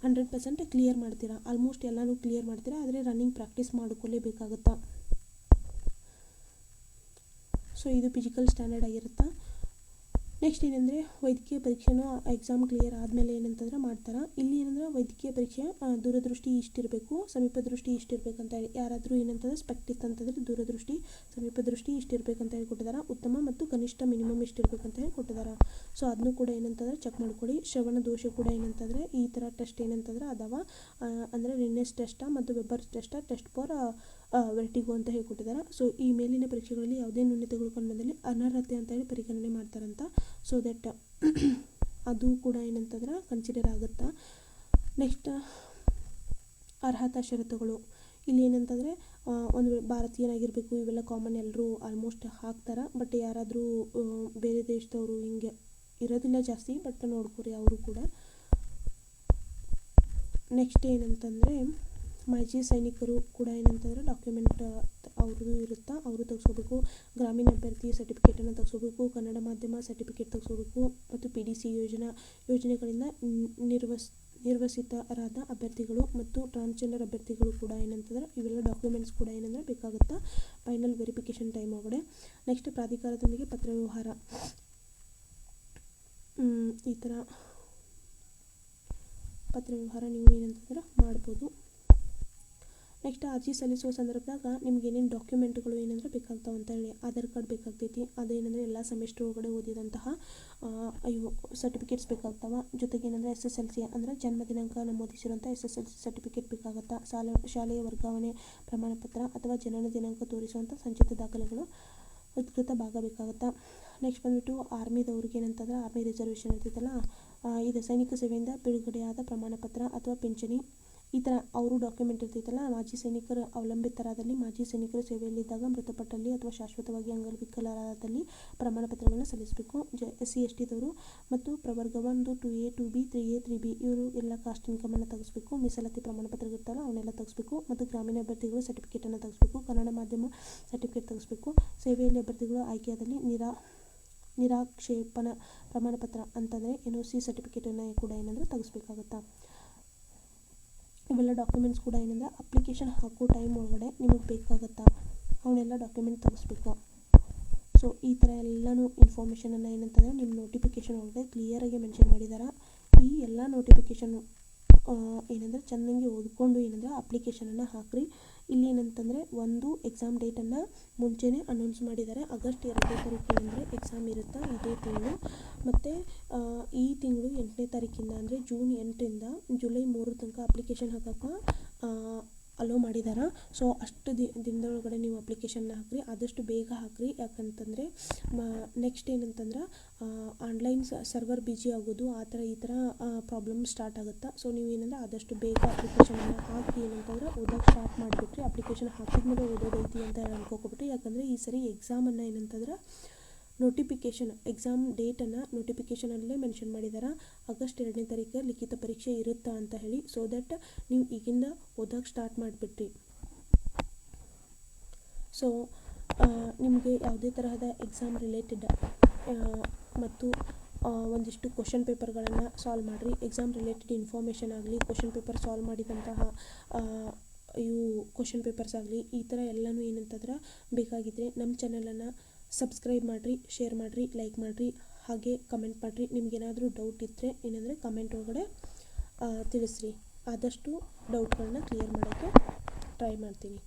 [SPEAKER 1] 100% ಕ್ಲಿಯರ್ ಮಾಡ್ತೀರಾ. ಆಲ್ಮೋಸ್ಟ್ ಎಲ್ಲನೂ ಕ್ಲಿಯರ್ ಮಾಡ್ತೀರಾ. ಆದರೆ ರನ್ನಿಂಗ್ ಪ್ರಾಕ್ಟೀಸ್ ಮಾಡ್ಕೊಳ್ಳೇಬೇಕಾಗುತ್ತಾ. ಸೊ ಇದು ಫಿಸಿಕಲ್ ಸ್ಟ್ಯಾಂಡರ್ಡ್ ಆಗಿರುತ್ತೆ. ನೆಕ್ಸ್ಟ್ ಏನಂದರೆ ವೈದ್ಯಕೀಯ ಪರೀಕ್ಷೆನೂ ಎಕ್ಸಾಮ್ ಕ್ಲಿಯರ್ ಆದಮೇಲೆ ಏನಂತಂದ್ರೆ ಮಾಡ್ತಾರೆ. ಇಲ್ಲಿ ಏನಂದ್ರೆ ವೈದ್ಯಕೀಯ ಪರೀಕ್ಷೆ ದೂರದೃಷ್ಟಿ ಇಷ್ಟಿರಬೇಕು, ಸಮೀಪ ದೃಷ್ಟಿ ಇಷ್ಟಿರಬೇಕಂತ ಹೇಳಿ, ಯಾರಾದರೂ ಏನಂತಂದ್ರೆ ಸ್ಪೆಕ್ಟ್ ಇತ್ತಂತಂದರೆ ದೂರದೃಷ್ಟಿ ಸಮೀಪ ದೃಷ್ಟಿ ಇಷ್ಟಿರಬೇಕಂತ ಹೇಳಿ ಕೊಟ್ಟಿದ್ದಾರೆ. ಉತ್ತಮ ಮತ್ತು ಕನಿಷ್ಠ ಮಿನಿಮಮ್ ಇಷ್ಟಿರಬೇಕಂತ ಹೇಳಿ ಕೊಟ್ಟಿದ್ದಾರೆ. ಸೊ ಅದನ್ನು ಕೂಡ ಏನಂತಂದ್ರೆ ಚೆಕ್ ಮಾಡ್ಕೊಳ್ಳಿ. ಶ್ರವಣ ದೋಷ ಕೂಡ ಏನಂತಂದರೆ ಈ ಥರ ಟೆಸ್ಟ್ ಏನಂತಂದ್ರೆ ಅದಾವ, ಅಂದರೆ ರಿನ್ನೆಸ್ ಟೆಸ್ಟ ಮತ್ತು ವೆಬ್ಬರ್ ಟೆಸ್ಟ್ ಫಾರ್ ವೆರ್ಟಿಗೋ ಅಂತ ಹೇಳ್ಕೊಟ್ಟಿದ್ದಾರೆ. ಸೊ ಈ ಮೇಲಿನ ಪರೀಕ್ಷೆಗಳಲ್ಲಿ ಯಾವುದೇ ನ್ಯೂನತೆಗಳು ಕಂಡುಬಂದಲ್ಲಿ ಅನರ್ಹತೆ ಅಂತ ಹೇಳಿ ಪರಿಗಣನೆ ಮಾಡ್ತಾರಂತ. ಸೊ ದಟ್ ಅದು ಕೂಡ ಏನಂತಂದ್ರೆ ಕನ್ಸಿಡರ್ ಆಗುತ್ತಾ. ನೆಕ್ಸ್ಟ್ ಅರ್ಹತಾ ಷರತ್ತುಗಳು. ಇಲ್ಲಿ ಏನಂತಂದರೆ ಒಂದು ಭಾರತೀಯನಾಗಿರಬೇಕು, ಇವೆಲ್ಲ ಕಾಮನ್, ಎಲ್ಲರೂ ಆಲ್ಮೋಸ್ಟ್ ಹಾಕ್ತಾರೆ. ಬಟ್ ಯಾರಾದರೂ ಬೇರೆ ದೇಶದವರು ಹಿಂಗೆ ಇರೋದಿಲ್ಲ ಜಾಸ್ತಿ, ಬಟ್ ನೋಡ್ಕೊರಿ ಅವರು ಕೂಡ. ನೆಕ್ಸ್ಟ್ ಏನಂತಂದರೆ ಮಾಜಿ ಸೈನಿಕರು ಕೂಡ ಏನಂತಂದರೆ ಡಾಕ್ಯುಮೆಂಟ್ ಅವ್ರದ್ದು ಇರುತ್ತಾ, ಅವರು ತೆಗೆಸ್ಕೋಬೇಕು. ಗ್ರಾಮೀಣ ಅಭ್ಯರ್ಥಿ ಸರ್ಟಿಫಿಕೇಟನ್ನು ತೆಗೆಸ್ಕೋಬೇಕು. ಕನ್ನಡ ಮಾಧ್ಯಮ ಸರ್ಟಿಫಿಕೇಟ್ ತೆಗೆಸ್ಕೋಬೇಕು. ಮತ್ತು PDC ಯೋಜನೆಗಳಿಂದ ನಿರ್ವಸಿತರಾದ ಅಭ್ಯರ್ಥಿಗಳು ಮತ್ತು ಟ್ರಾನ್ಸ್ಜೆಂಡರ್ ಅಭ್ಯರ್ಥಿಗಳು ಕೂಡ ಏನಂತಂದ್ರೆ ಇವೆಲ್ಲ ಡಾಕ್ಯುಮೆಂಟ್ಸ್ ಕೂಡ ಏನಂದರೆ ಬೇಕಾಗುತ್ತಾ ಫೈನಲ್ ವೆರಿಫಿಕೇಷನ್ ಟೈಮ್ ಒಳಗಡೆ. ನೆಕ್ಸ್ಟ್ ಪ್ರಾಧಿಕಾರದೊಂದಿಗೆ ಪತ್ರ ವ್ಯವಹಾರ. ಈ ಥರ ಪತ್ರ ವ್ಯವಹಾರ ನೀವು ಏನಂತಂದ್ರೆ ಮಾಡ್ಬೋದು. ನೆಕ್ಸ್ಟ್ ಅರ್ಜಿ ಸಲ್ಲಿಸುವ ಸಂದರ್ಭದಾಗ ನಿಮ್ಗೆ ಏನೇನು ಡಾಕ್ಯುಮೆಂಟ್ಗಳು ಏನಂದ್ರೆ ಬೇಕಾಗ್ತಾವೆ ಅಂತ ಹೇಳಿ ಆಧಾರ್ ಕಾರ್ಡ್ ಬೇಕಾಗ್ತೈತಿ. ಅದೇನಂದರೆ ಎಲ್ಲ ಸೆಮಿಸ್ಟರ್ ಒಳಗಡೆ ಓದಿದಂತಹ ಇವು ಸರ್ಟಿಫಿಕೇಟ್ಸ್ ಬೇಕಾಗ್ತಾವೆ. ಜೊತೆಗೆ ಏನಂದರೆ SSLC ಅಂದರೆ ಜನ್ಮ ದಿನಾಂಕ ನಮೂದಿಸಿರುವಂಥ SSLC ಸರ್ಟಿಫಿಕೇಟ್ ಬೇಕಾಗುತ್ತಾ. ಶಾಲೆಯ ವರ್ಗಾವಣೆ ಪ್ರಮಾಣಪತ್ರ ಅಥವಾ ಜನನ ದಿನಾಂಕ ತೋರಿಸುವಂಥ ಸಂಚಿತ ದಾಖಲೆಗಳು ಉತ್ಕೃತ ಭಾಗ ಬೇಕಾಗುತ್ತಾ. ನೆಕ್ಸ್ಟ್ ಬಂದುಬಿಟ್ಟು ಆರ್ಮಿದವ್ರಿಗೆ ಏನಂತಂದ್ರೆ ಆರ್ಮಿ ರಿಸರ್ವೇಷನ್ ಇರ್ತೈತಲ್ಲ, ಇದು ಸೈನಿಕ ಸೇವೆಯಿಂದ ಬಿಡುಗಡೆಯಾದ ಪ್ರಮಾಣಪತ್ರ ಅಥವಾ ಪಿಂಚಣಿ ಈ ಥರ ಅವರು ಡಾಕ್ಯುಮೆಂಟ್ ಇರ್ತೈತಲ್ಲ. ಮಾಜಿ ಸೈನಿಕರು ಅವಲಂಬಿತರಾದಲ್ಲಿ, ಮಾಜಿ ಸೈನಿಕರು ಸೇವೆಯಲ್ಲಿದ್ದಾಗ, ಮೃತಪಟ್ಟಲ್ಲಿ ಅಥವಾ ಶಾಶ್ವತವಾಗಿ ಅಂಗವಿಕಲರಾದಲ್ಲಿ ಪ್ರಮಾಣಪತ್ರಗಳನ್ನು ಸಲ್ಲಿಸಬೇಕು. SC ST ದವರು ಮತ್ತು ಪ್ರವರ್ಗ 1, 2A, 2B, 3A, 3B ಇವರು ಎಲ್ಲ ಕಾಸ್ಟ್ ಇನ್ಕಮನ್ನು ತೆಗೆಸಬೇಕು. ಮೀಸಲಾತಿ ಪ್ರಮಾಣಪತ್ರ ಇರ್ತಾವಲ್ಲ ಅವನ್ನೆಲ್ಲ ತೆಗೆಸಬೇಕು. ಮತ್ತು ಗ್ರಾಮೀಣ ಅಭ್ಯರ್ಥಿಗಳು ಸರ್ಟಿಫಿಕೇಟನ್ನು ತೆಗೆಸಬೇಕು. ಕನ್ನಡ ಮಾಧ್ಯಮ ಸರ್ಟಿಫಿಕೇಟ್ ತೆಗೆಸಬೇಕು. ಸೇವೆಯಲ್ಲಿ ಅಭ್ಯರ್ಥಿಗಳು ಆಯ್ಕೆಯಾದಲ್ಲಿ ನಿರಾಕ್ಷೇಪಣ ಪ್ರಮಾಣಪತ್ರ ಅಂತಂದರೆ NOC ಸರ್ಟಿಫಿಕೇಟನ್ನು ಕೂಡ ಏನಂದರೆ ತೆಗೆಸಬೇಕಾಗುತ್ತಾ. ಇವೆಲ್ಲ ಡಾಕ್ಯುಮೆಂಟ್ಸ್ ಕೂಡ ಏನಂದರೆ ಅಪ್ಲಿಕೇಶನ್ ಹಾಕೋ ಟೈಮ್ ಒಳಗಡೆ ನಿಮಗೆ ಬೇಕಾಗುತ್ತಾ, ಅವನ್ನೆಲ್ಲ ಡಾಕ್ಯುಮೆಂಟ್ ತೆಗೆಸ್ಬೇಕು. ಸೊ ಈ ಥರ ಎಲ್ಲನೂ ಇನ್ಫಾರ್ಮೇಷನನ್ನು ಏನಂತಂದರೆ ನಿಮ್ಮ ನೋಟಿಫಿಕೇಷನ್ ಒಳಗಡೆ ಕ್ಲಿಯರಾಗಿ ಮೆನ್ಷನ್ ಮಾಡಿದ್ದಾರೆ. ಈ ಎಲ್ಲ ನೋಟಿಫಿಕೇಷನ್ ಏನಂದರೆ ಚೆನ್ನಾಗಿ ಓದ್ಕೊಂಡು ಏನಂದರೆ ಅಪ್ಲಿಕೇಶನನ್ನು ಹಾಕ್ರಿ. ಇಲ್ಲಿ ಏನಂತಂದರೆ ಒಂದು ಎಕ್ಸಾಮ್ ಡೇಟನ್ನು ಮುಂಚೆನೇ ಅನೌನ್ಸ್ ಮಾಡಿದ್ದಾರೆ. ಆಗಸ್ಟ್ 2ನೇ ತಾರೀಕು ಅಂದರೆ ಎಕ್ಸಾಮ್ ಇರುತ್ತೆ ಇದೇ ತಿಂಗಳು. ಮತ್ತು ಈ ತಿಂಗಳು 8ನೇ ತಾರೀಕಿಂದ ಅಂದರೆ ಜೂನ್ 8ರಿಂದ ಜುಲೈ 3 ತನಕ ಅಪ್ಲಿಕೇಶನ್ ಹಾಕೋಕ್ಕೆ ಅಲೋ ಮಾಡಿದ್ದಾರೆ. ಸೊ ಅಷ್ಟು ದಿನದೊಳಗಡೆ ನೀವು ಅಪ್ಲಿಕೇಶನ್ನ ಹಾಕಿರಿ, ಆದಷ್ಟು ಬೇಗ ಹಾಕಿರಿ. ಯಾಕಂತಂದರೆ ನೆಕ್ಸ್ಟ್ ಏನಂತಂದ್ರೆ ಆನ್ಲೈನ್ ಸರ್ವರ್ ಬಿಜಿ ಆಗೋದು ಈ ಥರ ಪ್ರಾಬ್ಲಮ್ ಸ್ಟಾರ್ಟ್ ಆಗುತ್ತೆ. ಸೊ ನೀವು ಏನಂದರೆ ಆದಷ್ಟು ಬೇಗ ಅಪ್ಲಿಕೇಶನನ್ನು ಹಾಕಿ ಏನಂತಂದ್ರೆ ಓದೋಕ್ಕೆ ಸ್ಟಾರ್ಟ್ ಮಾಡಿಬಿಟ್ರಿ. ಅಪ್ಲಿಕೇಶನ್ ಹಾಕಿದ್ಮೇಲೆ ಓದೋದೈತಿ ಅಂತ ಅನ್ಕೋಕೊಬಿಟ್ರಿ. ಯಾಕಂದರೆ ಈ ಸರಿ ಎಕ್ಸಾಮನ್ನು ಏನಂತಂದ್ರೆ ನೋಟಿಫಿಕೇಷನ್ ಎಕ್ಸಾಮ್ ಡೇಟನ್ನು ನೋಟಿಫಿಕೇಷನಲ್ಲೇ ಮೆನ್ಷನ್ ಮಾಡಿದ್ದಾರೆ. ಆಗಸ್ಟ್ 2ನೇ ತಾರೀಕು ಲಿಖಿತ ಪರೀಕ್ಷೆ ಇರುತ್ತಾ ಅಂತ ಹೇಳಿ. ಸೊ ದಟ್ ನೀವು ಈಗಿಂದ ಓದೋಕ್ಕೆ ಸ್ಟಾರ್ಟ್ ಮಾಡಿಬಿಟ್ರಿ. ಸೊ ನಿಮಗೆ ಯಾವುದೇ ತರಹದ ಎಕ್ಸಾಮ್ ರಿಲೇಟೆಡ್ ಮತ್ತು ಒಂದಿಷ್ಟು ಕ್ವಶನ್ ಪೇಪರ್ಗಳನ್ನು ಸಾಲ್ವ್ ಮಾಡಿರಿ. ಎಕ್ಸಾಮ್ ರಿಲೇಟೆಡ್ ಇನ್ಫಾರ್ಮೇಷನ್ ಆಗಲಿ, ಕ್ವಶನ್ ಪೇಪರ್ ಸಾಲ್ವ್ ಮಾಡಿದಂತಹ ಇವು ಕ್ವಶನ್ ಪೇಪರ್ಸ್ ಆಗಲಿ, ಈ ಥರ ಎಲ್ಲನೂ ಏನಂತಂದ್ರೆ ಬೇಕಾಗಿದ್ದರೆ ನಮ್ಮ ಚಾನಲನ್ನು ಸಬ್ಸ್ಕ್ರೈಬ್ ಮಾಡಿರಿ, ಶೇರ್ ಮಾಡಿರಿ, ಲೈಕ್ ಮಾಡಿರಿ, ಹಾಗೆ ಕಮೆಂಟ್ ಮಾಡಿರಿ. ನಿಮಗೇನಾದರೂ ಡೌಟ್ ಇದ್ದರೆ ಏನಂದರೆ ಕಮೆಂಟ್ ಒಳಗಡೆ ತಿಳಿಸ್ರಿ. ಆದಷ್ಟು ಡೌಟ್ಗಳನ್ನ ಕ್ಲಿಯರ್ ಮಾಡೋಕ್ಕೆ ಟ್ರೈ ಮಾಡ್ತೀನಿ.